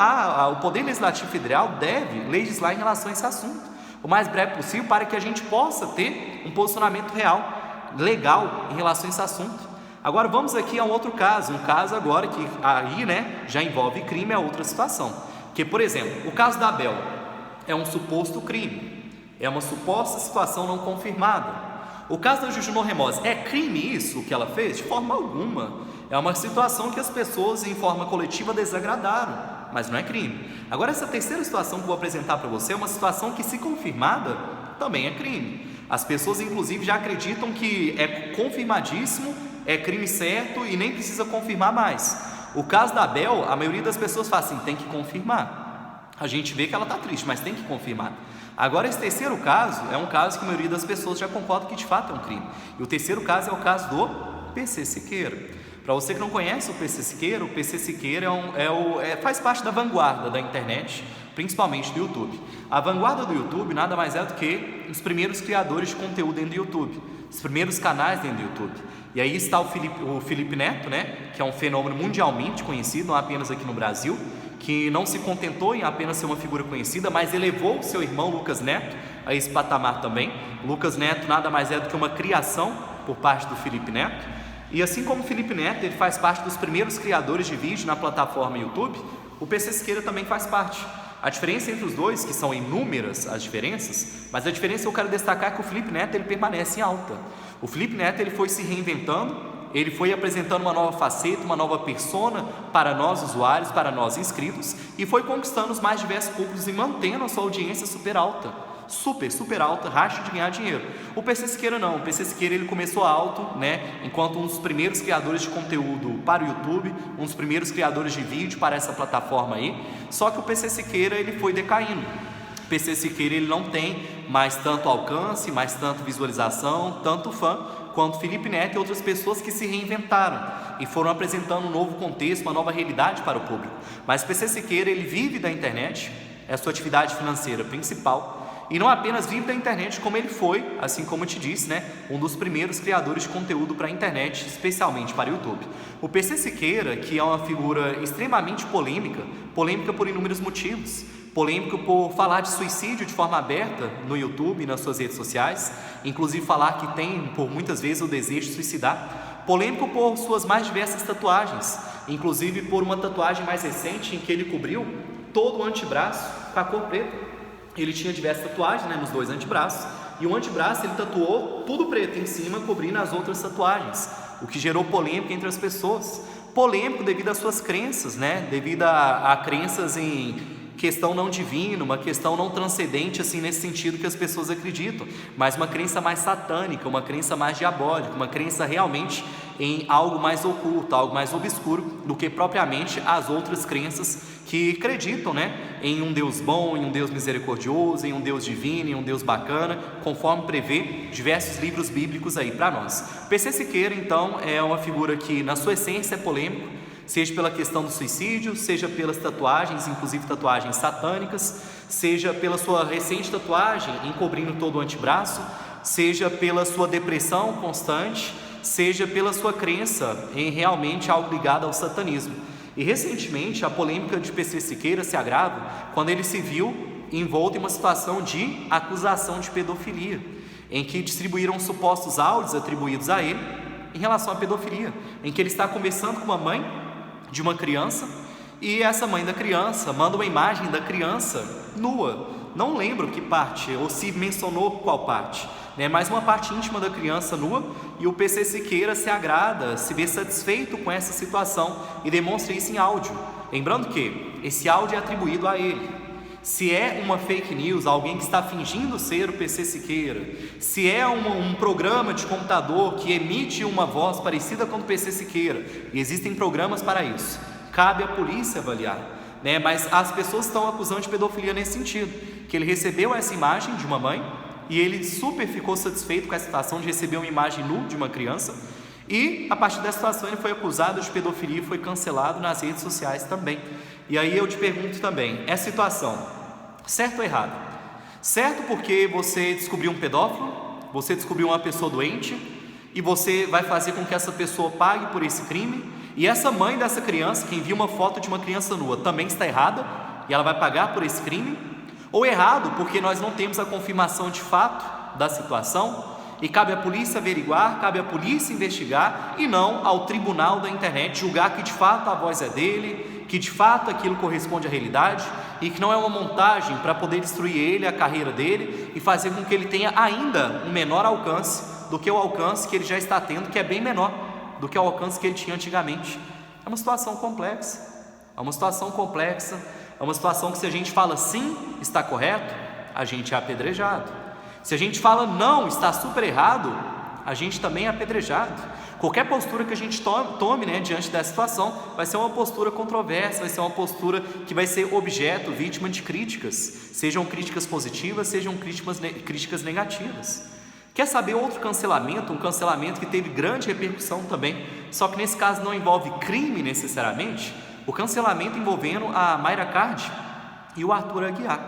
o Poder Legislativo Federal deve legislar em relação a esse assunto o mais breve possível, para que a gente possa ter um posicionamento real, legal, em relação a esse assunto. Agora vamos aqui a um outro caso, um caso agora que aí já envolve crime, é outra situação. Que, por exemplo, o caso da Abel é um suposto crime, é uma suposta situação não confirmada. O caso da Juno Remose, é crime isso que ela fez? De forma alguma. É uma situação que as pessoas em forma coletiva desagradaram, mas não é crime. Agora essa terceira situação que eu vou apresentar para você é uma situação que, se confirmada, também é crime. As pessoas inclusive já acreditam que é confirmadíssimo, é crime certo e nem precisa confirmar mais. O caso da Abel, a maioria das pessoas fala assim, tem que confirmar. A gente vê que ela está triste, mas tem que confirmar. Agora esse terceiro caso é um caso que a maioria das pessoas já concorda que de fato é um crime. E o terceiro caso é o caso do PC Siqueira. Para você que não conhece o PC Siqueira faz parte da vanguarda da internet, principalmente do YouTube. A vanguarda do YouTube nada mais é do que os primeiros criadores de conteúdo dentro do YouTube, os primeiros canais dentro do YouTube. E aí está o Felipe Neto, que é um fenômeno mundialmente conhecido, não apenas aqui no Brasil, que não se contentou em apenas ser uma figura conhecida, mas elevou o seu irmão Lucas Neto a esse patamar também. Lucas Neto nada mais é do que uma criação por parte do Felipe Neto. E assim como o Felipe Neto, ele faz parte dos primeiros criadores de vídeo na plataforma YouTube, o PC Siqueira também faz parte. A diferença entre os dois, que são inúmeras as diferenças, mas a diferença que eu quero destacar é que o Felipe Neto ele permanece em alta. O Felipe Neto ele foi se reinventando, ele foi apresentando uma nova faceta, uma nova persona para nós usuários, para nós inscritos, e foi conquistando os mais diversos públicos e mantendo a sua audiência super alta. Super alta, racha de ganhar dinheiro. O PC Siqueira não, o PC Siqueira ele começou alto, né, enquanto um dos primeiros criadores de conteúdo para o YouTube, um dos primeiros criadores de vídeo para essa plataforma aí, só que o PC Siqueira ele foi decaindo. O PC Siqueira ele não tem mais tanto alcance, mais tanto visualização, tanto fã, quanto Felipe Neto e outras pessoas que se reinventaram e foram apresentando um novo contexto, uma nova realidade para o público. Mas o PC Siqueira ele vive da internet, é a sua atividade financeira principal, e não apenas vive da internet, como ele foi, assim como eu te disse, né, um dos primeiros criadores de conteúdo para a internet, especialmente para o YouTube. O PC Siqueira, que é uma figura extremamente polêmica por inúmeros motivos, polêmico por falar de suicídio de forma aberta no YouTube e nas suas redes sociais, inclusive falar que tem, por muitas vezes, o desejo de suicidar, polêmico por suas mais diversas tatuagens, inclusive por uma tatuagem mais recente em que ele cobriu todo o antebraço com a cor preta. Ele tinha diversas tatuagens, né, nos dois antebraços, e o antebraço ele tatuou tudo preto em cima, cobrindo as outras tatuagens, o que gerou polêmica entre as pessoas. Polêmico devido às suas crenças, né, devido a crenças em questão não divina, uma questão não transcendente assim nesse sentido que as pessoas acreditam, mas uma crença mais satânica, uma crença mais diabólica, uma crença realmente em algo mais oculto, algo mais obscuro do que propriamente as outras crenças que acreditam, né, em um Deus bom, em um Deus misericordioso, em um Deus divino, em um Deus bacana, conforme prevê diversos livros bíblicos aí para nós. PC Siqueira, então, é uma figura que na sua essência é polêmico, seja pela questão do suicídio, seja pelas tatuagens, inclusive tatuagens satânicas, seja pela sua recente tatuagem encobrindo todo o antebraço, seja pela sua depressão constante, seja pela sua crença em realmente algo ligado ao satanismo. E recentemente a polêmica de PC Siqueira se agrava quando ele se viu envolto em uma situação de acusação de pedofilia, em que distribuíram supostos áudios atribuídos a ele em relação à pedofilia, em que ele está conversando com uma mãe de uma criança e essa mãe da criança manda uma imagem da criança nua, não lembro que parte ou se mencionou qual parte, né? Mas uma parte íntima da criança nua, e o PC Siqueira se agrada, se vê satisfeito com essa situação e demonstra isso em áudio, lembrando que esse áudio é atribuído a ele. Se é uma fake news, alguém que está fingindo ser o PC Siqueira, se é um programa de computador que emite uma voz parecida com o PC Siqueira, e existem programas para isso, cabe à polícia avaliar, né? Mas as pessoas estão acusando de pedofilia nesse sentido, que ele recebeu essa imagem de uma mãe e ele super ficou satisfeito com a situação de receber uma imagem nua de uma criança, e a partir dessa situação ele foi acusado de pedofilia e foi cancelado nas redes sociais também. E aí eu te pergunto também, essa situação, certo ou errado? Certo porque você descobriu um pedófilo, você descobriu uma pessoa doente, e você vai fazer com que essa pessoa pague por esse crime, e essa mãe dessa criança, que envia uma foto de uma criança nua, também está errada, e ela vai pagar por esse crime? Ou errado porque nós não temos a confirmação de fato da situação, e cabe à polícia averiguar, cabe à polícia investigar, e não ao tribunal da internet julgar que de fato a voz é dele, que de fato aquilo corresponde à realidade, e que não é uma montagem para poder destruir ele, a carreira dele, e fazer com que ele tenha ainda um menor alcance do que o alcance que ele já está tendo, que é bem menor do que o alcance que ele tinha antigamente. É uma situação complexa, é uma situação complexa, é uma situação que se a gente fala sim, está correto, a gente é apedrejado. Se a gente fala não, está super errado, a gente também é apedrejado. Qualquer postura que a gente tome, né, diante dessa situação, vai ser uma postura controversa, vai ser uma postura que vai ser objeto, vítima de críticas, sejam críticas positivas, sejam críticas negativas. Quer saber outro cancelamento, um cancelamento que teve grande repercussão também, só que nesse caso não envolve crime necessariamente, o cancelamento envolvendo a Mayra Card e o Arthur Aguiar.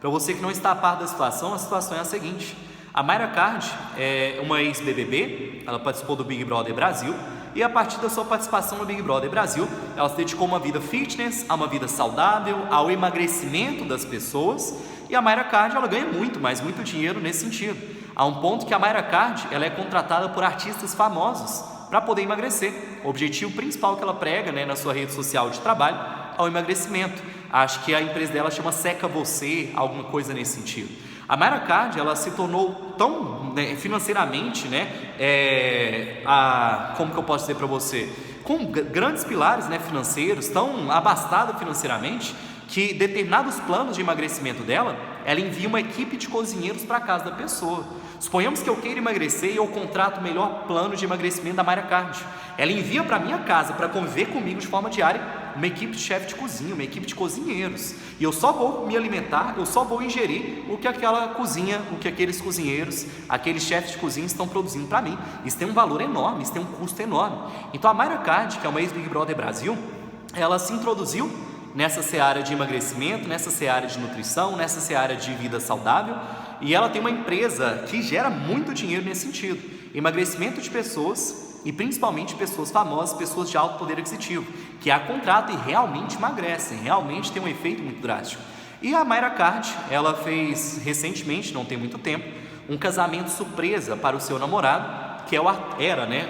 Para você que não está a par da situação, a situação é a seguinte: a Mayra Card é uma ex-BBB, ela participou do Big Brother Brasil, e a partir da sua participação no Big Brother Brasil, ela se dedicou a uma vida fitness, a uma vida saudável, ao emagrecimento das pessoas, e a Mayra Card ela ganha muito, mas muito dinheiro nesse sentido, a um ponto que a Mayra Card ela é contratada por artistas famosos para poder emagrecer. O objetivo principal que ela prega, né, na sua rede social de trabalho é o emagrecimento. Acho que a empresa dela chama Seca Você, alguma coisa nesse sentido. A Mayra Card, ela se tornou tão, né, financeiramente, né, como que eu posso dizer para você, com grandes pilares, né, financeiros, tão abastada financeiramente, que determinados planos de emagrecimento dela, ela envia uma equipe de cozinheiros para a casa da pessoa. Suponhamos que eu queira emagrecer e eu contrato o melhor plano de emagrecimento da Mayra Card. Ela envia para a minha casa, para conviver comigo de forma diária, uma equipe de chefe de cozinha, uma equipe de cozinheiros. E eu só vou me alimentar, eu só vou ingerir o que aquela cozinha, o que aqueles cozinheiros, aqueles chefes de cozinha estão produzindo para mim. Isso tem um valor enorme, isso tem um custo enorme. Então a Mayra Card, que é uma ex-Big Brother Brasil, ela se introduziu nessa seara de emagrecimento, nessa seara de nutrição, nessa seara de vida saudável, e ela tem uma empresa que gera muito dinheiro nesse sentido, emagrecimento de pessoas e principalmente pessoas famosas, pessoas de alto poder aquisitivo, que a contratam e realmente emagrecem, realmente tem um efeito muito drástico. E a Mayra Card, ela fez recentemente, não tem muito tempo, um casamento surpresa para o seu namorado, que era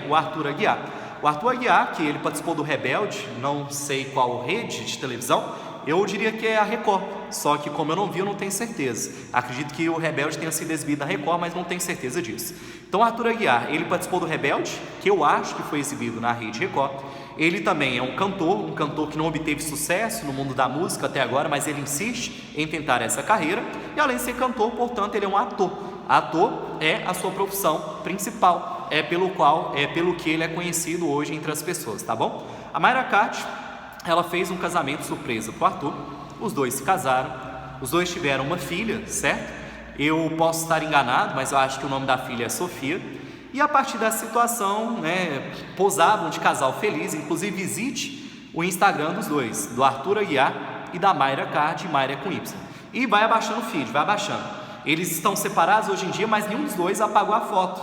o Arthur Aguiar. O Arthur Aguiar, que ele participou do Rebelde, não sei qual rede de televisão, eu diria que é a Record, só que como eu não vi, eu não tenho certeza. Acredito que o Rebelde tenha sido exibido na Record, mas não tenho certeza disso. Então o Arthur Aguiar, ele participou do Rebelde, que eu acho que foi exibido na rede Record. Ele também é um cantor que não obteve sucesso no mundo da música até agora, mas ele insiste em tentar essa carreira, e além de ser cantor, portanto, ele é um ator. Ator é a sua profissão principal, é pelo que ele é conhecido hoje entre as pessoas, tá bom? A Mayra Card, ela fez um casamento surpresa para o Arthur, os dois se casaram, os dois tiveram uma filha, certo? Eu posso estar enganado, mas eu acho que o nome da filha é Sofia, e a partir dessa situação, né, posavam de casal feliz. Inclusive visite o Instagram dos dois, do Arthur Aguiar e da Mayra Card, Mayra com Y, e vai abaixando o feed, vai abaixando. Eles estão separados hoje em dia, mas nenhum dos dois apagou a foto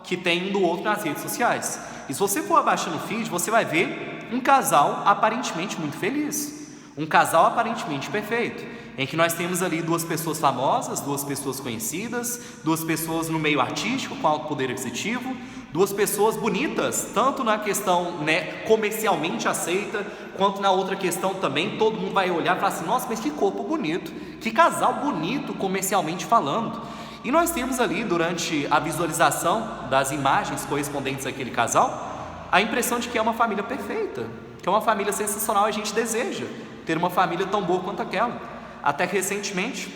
que tem um do outro nas redes sociais. E se você for abaixando o feed, você vai ver um casal aparentemente muito feliz, um casal aparentemente perfeito, em que nós temos ali duas pessoas famosas, duas pessoas conhecidas, duas pessoas no meio artístico com alto poder aquisitivo, duas pessoas bonitas, tanto na questão, né, comercialmente aceita, quanto na outra questão também. Todo mundo vai olhar e falar assim: nossa, mas que corpo bonito, que casal bonito comercialmente falando. E nós temos ali, durante a visualização das imagens correspondentes àquele casal, a impressão de que é uma família perfeita, que é uma família sensacional. A gente deseja ter uma família tão boa quanto aquela. Até que recentemente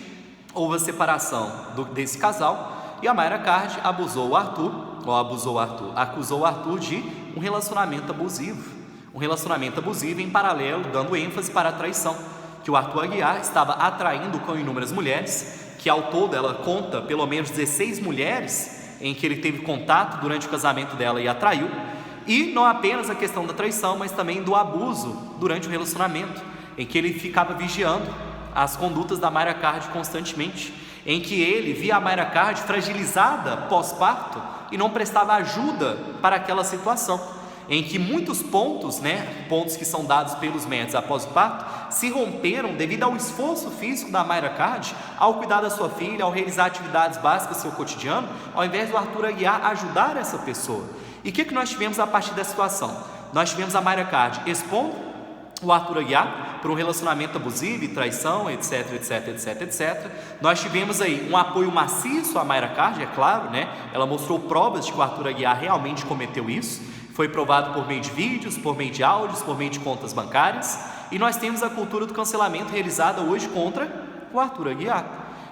houve a separação desse casal, e a Mayra Card acusou o Arthur de um relacionamento abusivo em paralelo, dando ênfase para a traição, que o Arthur Aguiar estava atraindo com inúmeras mulheres, que ao todo ela conta pelo menos 16 mulheres em que ele teve contato durante o casamento dela e atraiu. E não apenas a questão da traição, mas também do abuso durante o relacionamento, em que ele ficava vigiando as condutas da Mayra Card constantemente, em que ele via a Mayra Card fragilizada pós-parto e não prestava ajuda para aquela situação, em que muitos pontos que são dados pelos médicos após o parto, se romperam devido ao esforço físico da Mayra Card ao cuidar da sua filha, ao realizar atividades básicas do seu cotidiano, ao invés do Arthur Aguiar ajudar essa pessoa. E o que nós tivemos a partir dessa situação? Nós tivemos a Mayra Card expondo o Arthur Aguiar por um relacionamento abusivo e traição, etc. Nós tivemos aí um apoio maciço à Mayra Card, é claro, ela mostrou provas de que o Arthur Aguiar realmente cometeu isso, foi provado por meio de vídeos, por meio de áudios, por meio de contas bancárias. E nós temos a cultura do cancelamento realizada hoje contra o Arthur Aguiar,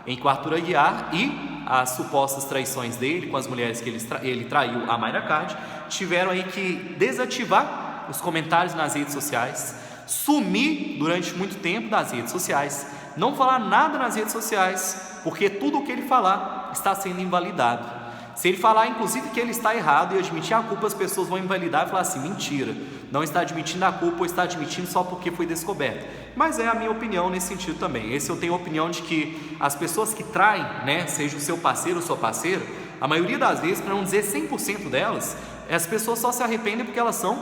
em que o Arthur Aguiar e as supostas traições dele com as mulheres que ele traiu a Mayra Card tiveram aí que desativar os comentários nas redes sociais, sumir durante muito tempo das redes sociais, não falar nada nas redes sociais, porque tudo o que ele falar está sendo invalidado. Se ele falar inclusive que ele está errado e admitir a culpa, as pessoas vão invalidar e falar assim: mentira, não está admitindo a culpa, ou está admitindo só porque foi descoberto. Mas é a minha opinião nesse sentido também. Eu tenho a opinião de que as pessoas que traem, seja o seu parceiro ou sua parceira, a maioria das vezes, para não dizer 100% delas, as pessoas só se arrependem porque elas são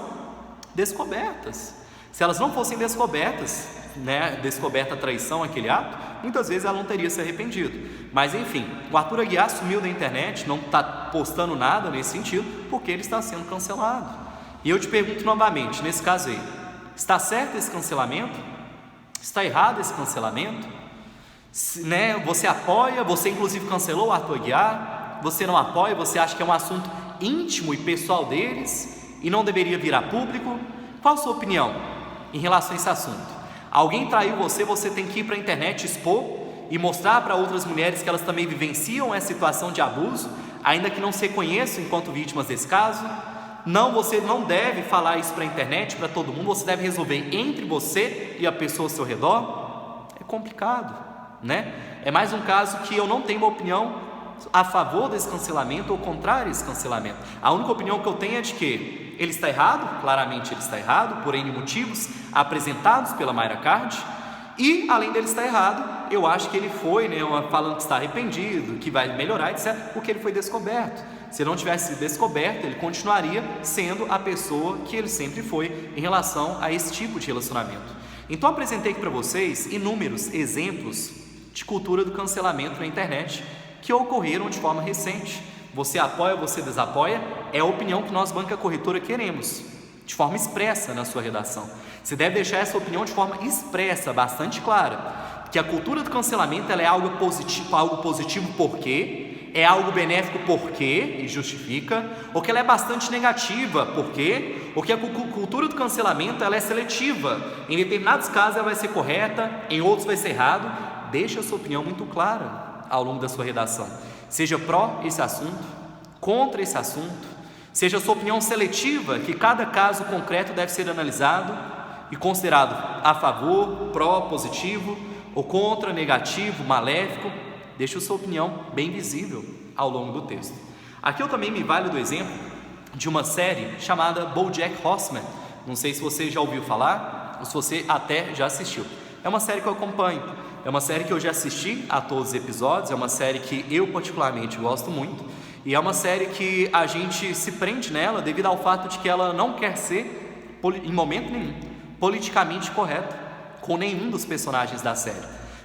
descobertas. Se elas não fossem descobertas, descoberta a traição, aquele ato, muitas vezes ela não teria se arrependido. Mas enfim, o Arthur Aguiar sumiu da internet, não está postando nada nesse sentido, porque ele está sendo cancelado. E eu te pergunto novamente, nesse caso aí, está certo esse cancelamento? Está errado esse cancelamento? Você apoia, você inclusive cancelou o Arthur Aguiar, você não apoia, você acha que é um assunto íntimo e pessoal deles e não deveria virar público? Qual a sua opinião em relação a esse assunto? Alguém traiu você, você tem que ir para a internet expor e mostrar para outras mulheres que elas também vivenciam essa situação de abuso, ainda que não se reconheçam enquanto vítimas desse caso? Não, você não deve falar isso para a internet, para todo mundo, você deve resolver entre você e a pessoa ao seu redor? É complicado, né? É mais um caso que eu não tenho uma opinião a favor desse cancelamento ou contrário a esse cancelamento. A única opinião que eu tenho é de que ele está errado, claramente ele está errado, por N motivos apresentados pela Mayra Card, e além dele estar errado, eu acho que ele foi, falando que está arrependido, que vai melhorar, etc., porque ele foi descoberto. Se não tivesse sido descoberto, ele continuaria sendo a pessoa que ele sempre foi em relação a esse tipo de relacionamento. Então apresentei aqui para vocês inúmeros exemplos de cultura do cancelamento na internet que ocorreram de forma recente. Você apoia, você desapoia, é a opinião que nós, Banca Corretora, queremos, de forma expressa na sua redação. Você deve deixar essa opinião de forma expressa, bastante clara, que a cultura do cancelamento ela é algo positivo porque, é algo benéfico porque, e justifica, ou que ela é bastante negativa porque, ou que a cultura do cancelamento ela é seletiva, em determinados casos ela vai ser correta, em outros vai ser errado. Deixe a sua opinião muito clara ao longo da sua redação, seja pró esse assunto, contra esse assunto, seja a sua opinião seletiva, que cada caso concreto deve ser analisado e considerado a favor, pró, positivo, ou contra, negativo, maléfico. Deixe a sua opinião bem visível ao longo do texto. Aqui eu também me valho do exemplo de uma série chamada BoJack Horseman. Não sei se você já ouviu falar, ou se você até já assistiu. É uma série que eu acompanho, é uma série que eu já assisti a todos os episódios, é uma série que eu particularmente gosto muito, e é uma série que a gente se prende nela devido ao fato de que ela não quer ser, em momento nenhum, politicamente correta com nenhum dos personagens da série,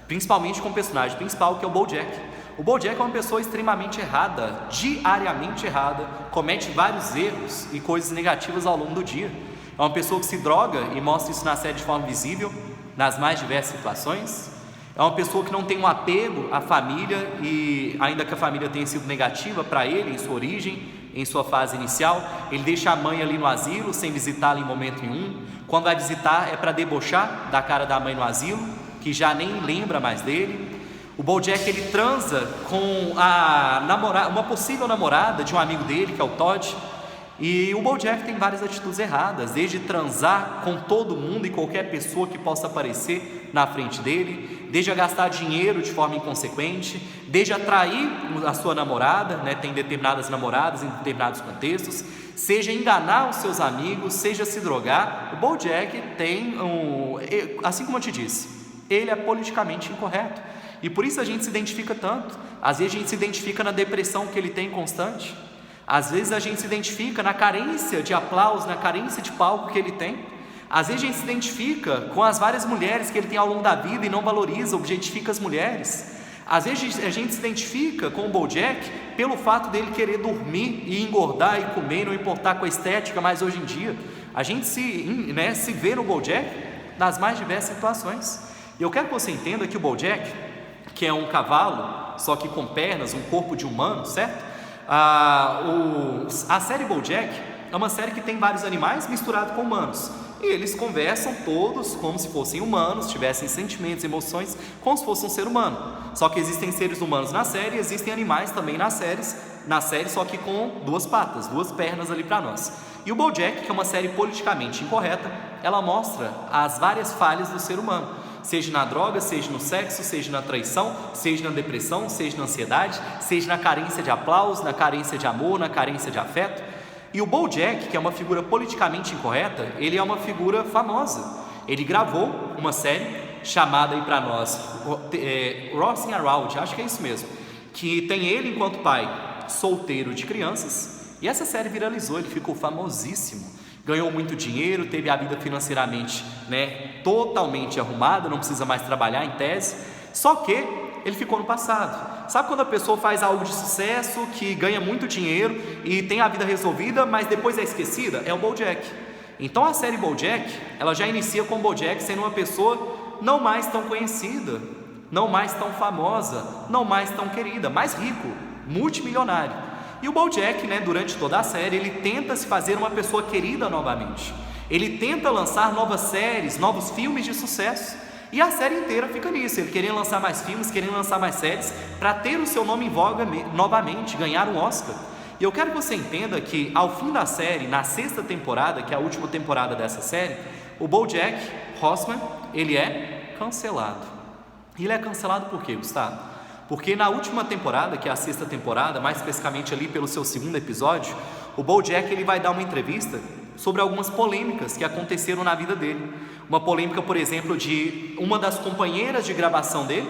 principalmente com o personagem principal, que é o BoJack. O BoJack é uma pessoa extremamente errada, diariamente errada, comete vários erros e coisas negativas ao longo do dia. É uma pessoa que se droga e mostra isso na série de forma visível, nas mais diversas situações. É uma pessoa que não tem um apego à família, e ainda que a família tenha sido negativa para ele em sua origem, em sua fase inicial, ele deixa a mãe ali no asilo sem visitá-la em momento nenhum. Quando vai visitar é para debochar da cara da mãe no asilo, que já nem lembra mais dele. O BoJack ele transa com uma possível namorada de um amigo dele, que é o Todd. E o BoJack tem várias atitudes erradas, desde transar com todo mundo e qualquer pessoa que possa aparecer na frente dele, desde a gastar dinheiro de forma inconsequente, desde atrair a sua namorada, tem determinadas namoradas em determinados contextos, seja enganar os seus amigos, seja se drogar. O BoJack tem assim como eu te disse, ele é politicamente incorreto, e por isso a gente se identifica tanto. Às vezes a gente se identifica na depressão que ele tem constante, às vezes a gente se identifica na carência de aplauso, na carência de palco que ele tem. Às vezes a gente se identifica com as várias mulheres que ele tem ao longo da vida e não valoriza, objetifica as mulheres. Às vezes a gente se identifica com o BoJack pelo fato dele querer dormir e engordar e comer, não importar com a estética, mas hoje em dia a gente se vê no BoJack nas mais diversas situações. E eu quero que você entenda que o BoJack, que é um cavalo, só que com pernas, um corpo de humano, certo? A série BoJack é uma série que tem vários animais misturados com humanos, e eles conversam todos como se fossem humanos, tivessem sentimentos, emoções, como se fosse um ser humano. Só que existem seres humanos na série, e existem animais também na série, só que com duas patas, duas pernas ali para nós. E o BoJack, que é uma série politicamente incorreta, ela mostra as várias falhas do ser humano, seja na droga, seja no sexo, seja na traição, seja na depressão, seja na ansiedade, seja na carência de aplauso, na carência de amor, na carência de afeto. E o BoJack, que é uma figura politicamente incorreta, ele é uma figura famosa. Ele gravou uma série chamada aí para nós, Rossing Around, acho que é isso mesmo, que tem ele enquanto pai solteiro de crianças, e essa série viralizou, ele ficou famosíssimo, ganhou muito dinheiro, teve a vida financeiramente totalmente arrumada, não precisa mais trabalhar em tese. Só que ele ficou no passado. Sabe quando a pessoa faz algo de sucesso, que ganha muito dinheiro e tem a vida resolvida, mas depois é esquecida? É o BoJack. Então a série BoJack, ela já inicia com o BoJack sendo uma pessoa não mais tão conhecida, não mais tão famosa, não mais tão querida, mais rico, multimilionário. E o BoJack, durante toda a série, ele tenta se fazer uma pessoa querida novamente. Ele tenta lançar novas séries, novos filmes de sucesso. E a série inteira fica nisso, ele querendo lançar mais filmes, querendo lançar mais séries, para ter o seu nome em voga novamente, ganhar um Oscar. E eu quero que você entenda que ao fim da série, na 6ª temporada, que é a última temporada dessa série, o BoJack Horseman, ele é cancelado. E ele é cancelado por quê, Gustavo? Porque na última temporada, que é a 6ª temporada, mais especificamente ali pelo seu 2º episódio, o BoJack ele vai dar uma entrevista sobre algumas polêmicas que aconteceram na vida dele. Uma polêmica, por exemplo, de uma das companheiras de gravação dele,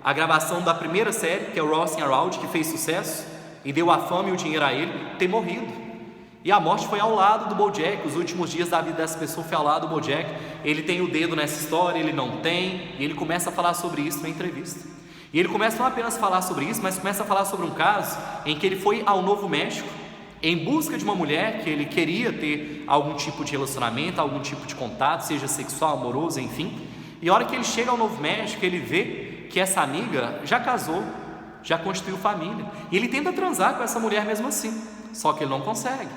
a gravação da primeira série, que é o Ross Around, que fez sucesso e deu a fama e o dinheiro a ele, ter morrido. E a morte foi ao lado do BoJack. Os últimos dias da vida dessa pessoa foi ao lado do BoJack. Ele tem o dedo nessa história, ele não tem, e ele começa a falar sobre isso na entrevista. E ele começa não apenas a falar sobre isso, mas começa a falar sobre um caso em que ele foi ao Novo México em busca de uma mulher que ele queria ter algum tipo de relacionamento, algum tipo de contato, seja sexual, amoroso, enfim. E a hora que ele chega ao Novo México, ele vê que essa amiga já casou, já constituiu família. E ele tenta transar com essa mulher mesmo assim, só que ele não consegue.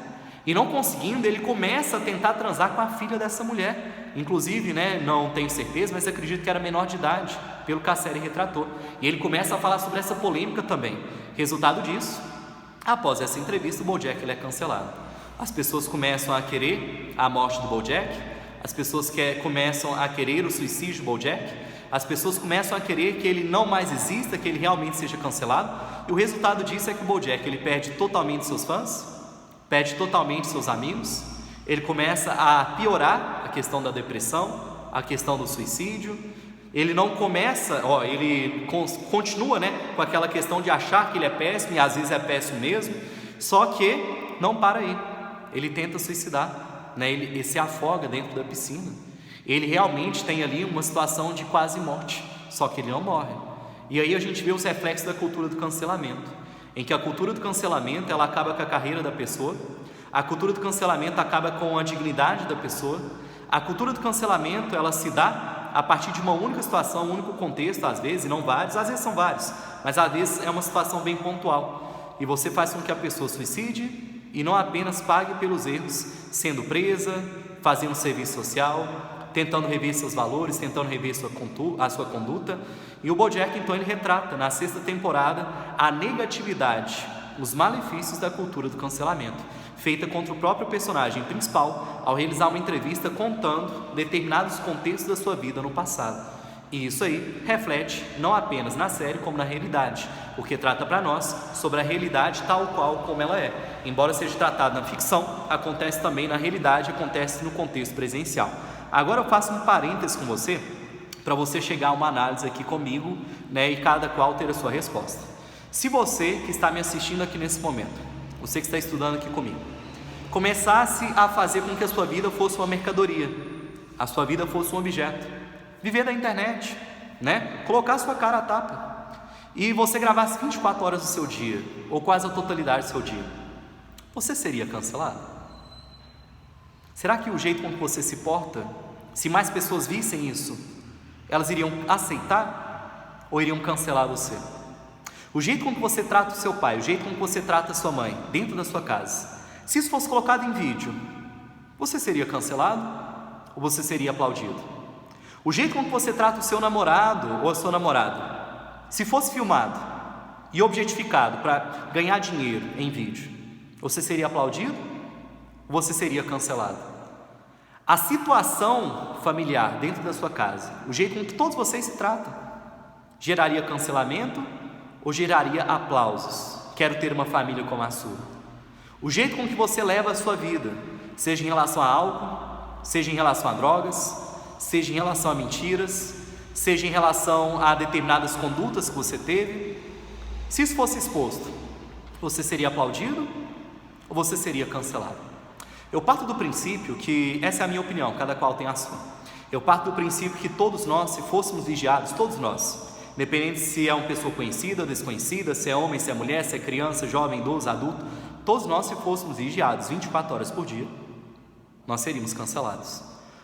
E não conseguindo, ele começa a tentar transar com a filha dessa mulher. Inclusive, não tenho certeza, mas acredito que era menor de idade, pelo que a série retratou. E ele começa a falar sobre essa polêmica também. Resultado disso, após essa entrevista, o BoJack ele é cancelado. As pessoas começam a querer a morte do BoJack, as pessoas começam a querer o suicídio do BoJack, as pessoas começam a querer que ele não mais exista, que ele realmente seja cancelado. E o resultado disso é que o BoJack ele perde totalmente seus fãs, perde totalmente seus amigos, ele começa a piorar a questão da depressão, a questão do suicídio. Ele não começa, ele continua com aquela questão de achar que ele é péssimo, e às vezes é péssimo mesmo, só que não para aí, ele tenta suicidar, ele se afoga dentro da piscina, ele realmente tem ali uma situação de quase morte, só que ele não morre. E aí a gente vê os reflexos da cultura do cancelamento, em que a cultura do cancelamento ela acaba com a carreira da pessoa, a cultura do cancelamento acaba com a dignidade da pessoa, a cultura do cancelamento ela se dá a partir de uma única situação, um único contexto, às vezes, e não vários, às vezes são vários, mas às vezes é uma situação bem pontual, e você faz com que a pessoa suicide e não apenas pague pelos erros, sendo presa, fazendo serviço social, tentando rever seus valores, tentando rever a sua conduta. E o BoJack então ele retrata na 6ª temporada a negatividade, os malefícios da cultura do cancelamento, feita contra o próprio personagem principal ao realizar uma entrevista contando determinados contextos da sua vida no passado. E isso aí reflete não apenas na série como na realidade, porque trata para nós sobre a realidade tal qual como ela é. Embora seja tratado na ficção, acontece também na realidade, acontece no contexto presencial. Agora eu faço um parênteses com você, para você chegar a uma análise aqui comigo, e cada qual ter a sua resposta. Se você que está me assistindo aqui nesse momento, você que está estudando aqui comigo, começasse a fazer com que a sua vida fosse uma mercadoria, a sua vida fosse um objeto, viver da internet, colocar a sua cara à tapa, e você gravasse 24 horas do seu dia, ou quase a totalidade do seu dia, você seria cancelado? Será que o jeito como você se porta, se mais pessoas vissem isso, elas iriam aceitar ou iriam cancelar você? O jeito como você trata o seu pai, o jeito como você trata a sua mãe dentro da sua casa, se isso fosse colocado em vídeo, você seria cancelado ou você seria aplaudido? O jeito como você trata o seu namorado ou a sua namorada, se fosse filmado e objetificado para ganhar dinheiro em vídeo, você seria aplaudido ou você seria cancelado? A situação familiar dentro da sua casa, o jeito com que todos vocês se tratam, geraria cancelamento ou geraria aplausos? Quero ter uma família como a sua. O jeito com que você leva a sua vida, seja em relação a álcool, seja em relação a drogas, seja em relação a mentiras, seja em relação a determinadas condutas que você teve, se isso fosse exposto, você seria aplaudido ou você seria cancelado? Eu parto do princípio que, essa é a minha opinião, cada qual tem a sua. Eu parto do princípio que todos nós, se fôssemos vigiados, todos nós, Independente se é uma pessoa conhecida ou desconhecida, se é homem, se é mulher, se é criança, jovem, idoso, adulto, todos nós, se fôssemos vigiados 24 horas por dia, nós seríamos cancelados.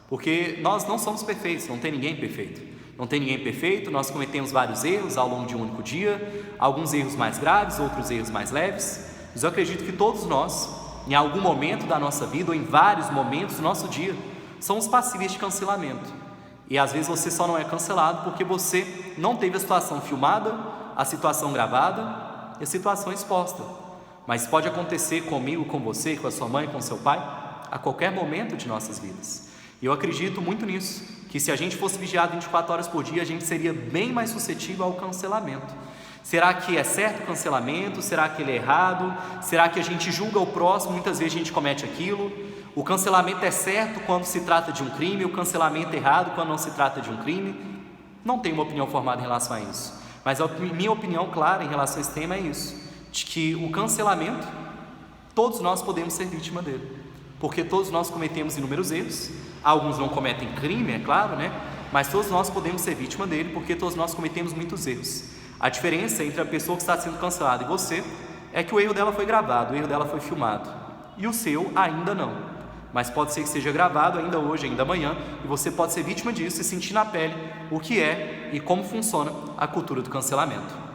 Porque nós não somos perfeitos, não tem ninguém perfeito. Não tem ninguém perfeito, nós cometemos vários erros ao longo de um único dia, alguns erros mais graves, outros erros mais leves, mas eu acredito que todos nós, em algum momento da nossa vida, ou em vários momentos do nosso dia, somos passíveis de cancelamento. E às vezes você só não é cancelado porque você não teve a situação filmada, a situação gravada e a situação exposta. Mas pode acontecer comigo, com você, com a sua mãe, com seu pai, a qualquer momento de nossas vidas. E eu acredito muito nisso, que se a gente fosse vigiado 24 horas por dia, a gente seria bem mais suscetível ao cancelamento. Será que é certo o cancelamento? Será que ele é errado? Será que a gente julga o próximo? Muitas vezes a gente comete aquilo. O cancelamento é certo quando se trata de um crime, o cancelamento é errado quando não se trata de um crime? Não tenho uma opinião formada em relação a isso, mas a minha opinião clara em relação a esse tema é isso, de que o cancelamento, todos nós podemos ser vítima dele, porque todos nós cometemos inúmeros erros. Alguns não cometem crime, é claro, né? Mas todos nós podemos ser vítima dele, porque todos nós cometemos muitos erros. A diferença entre a pessoa que está sendo cancelada e você é que o erro dela foi gravado, o erro dela foi filmado, e o seu ainda não. Mas pode ser que seja gravado ainda hoje, ainda amanhã, e você pode ser vítima disso e sentir na pele o que é e como funciona a cultura do cancelamento.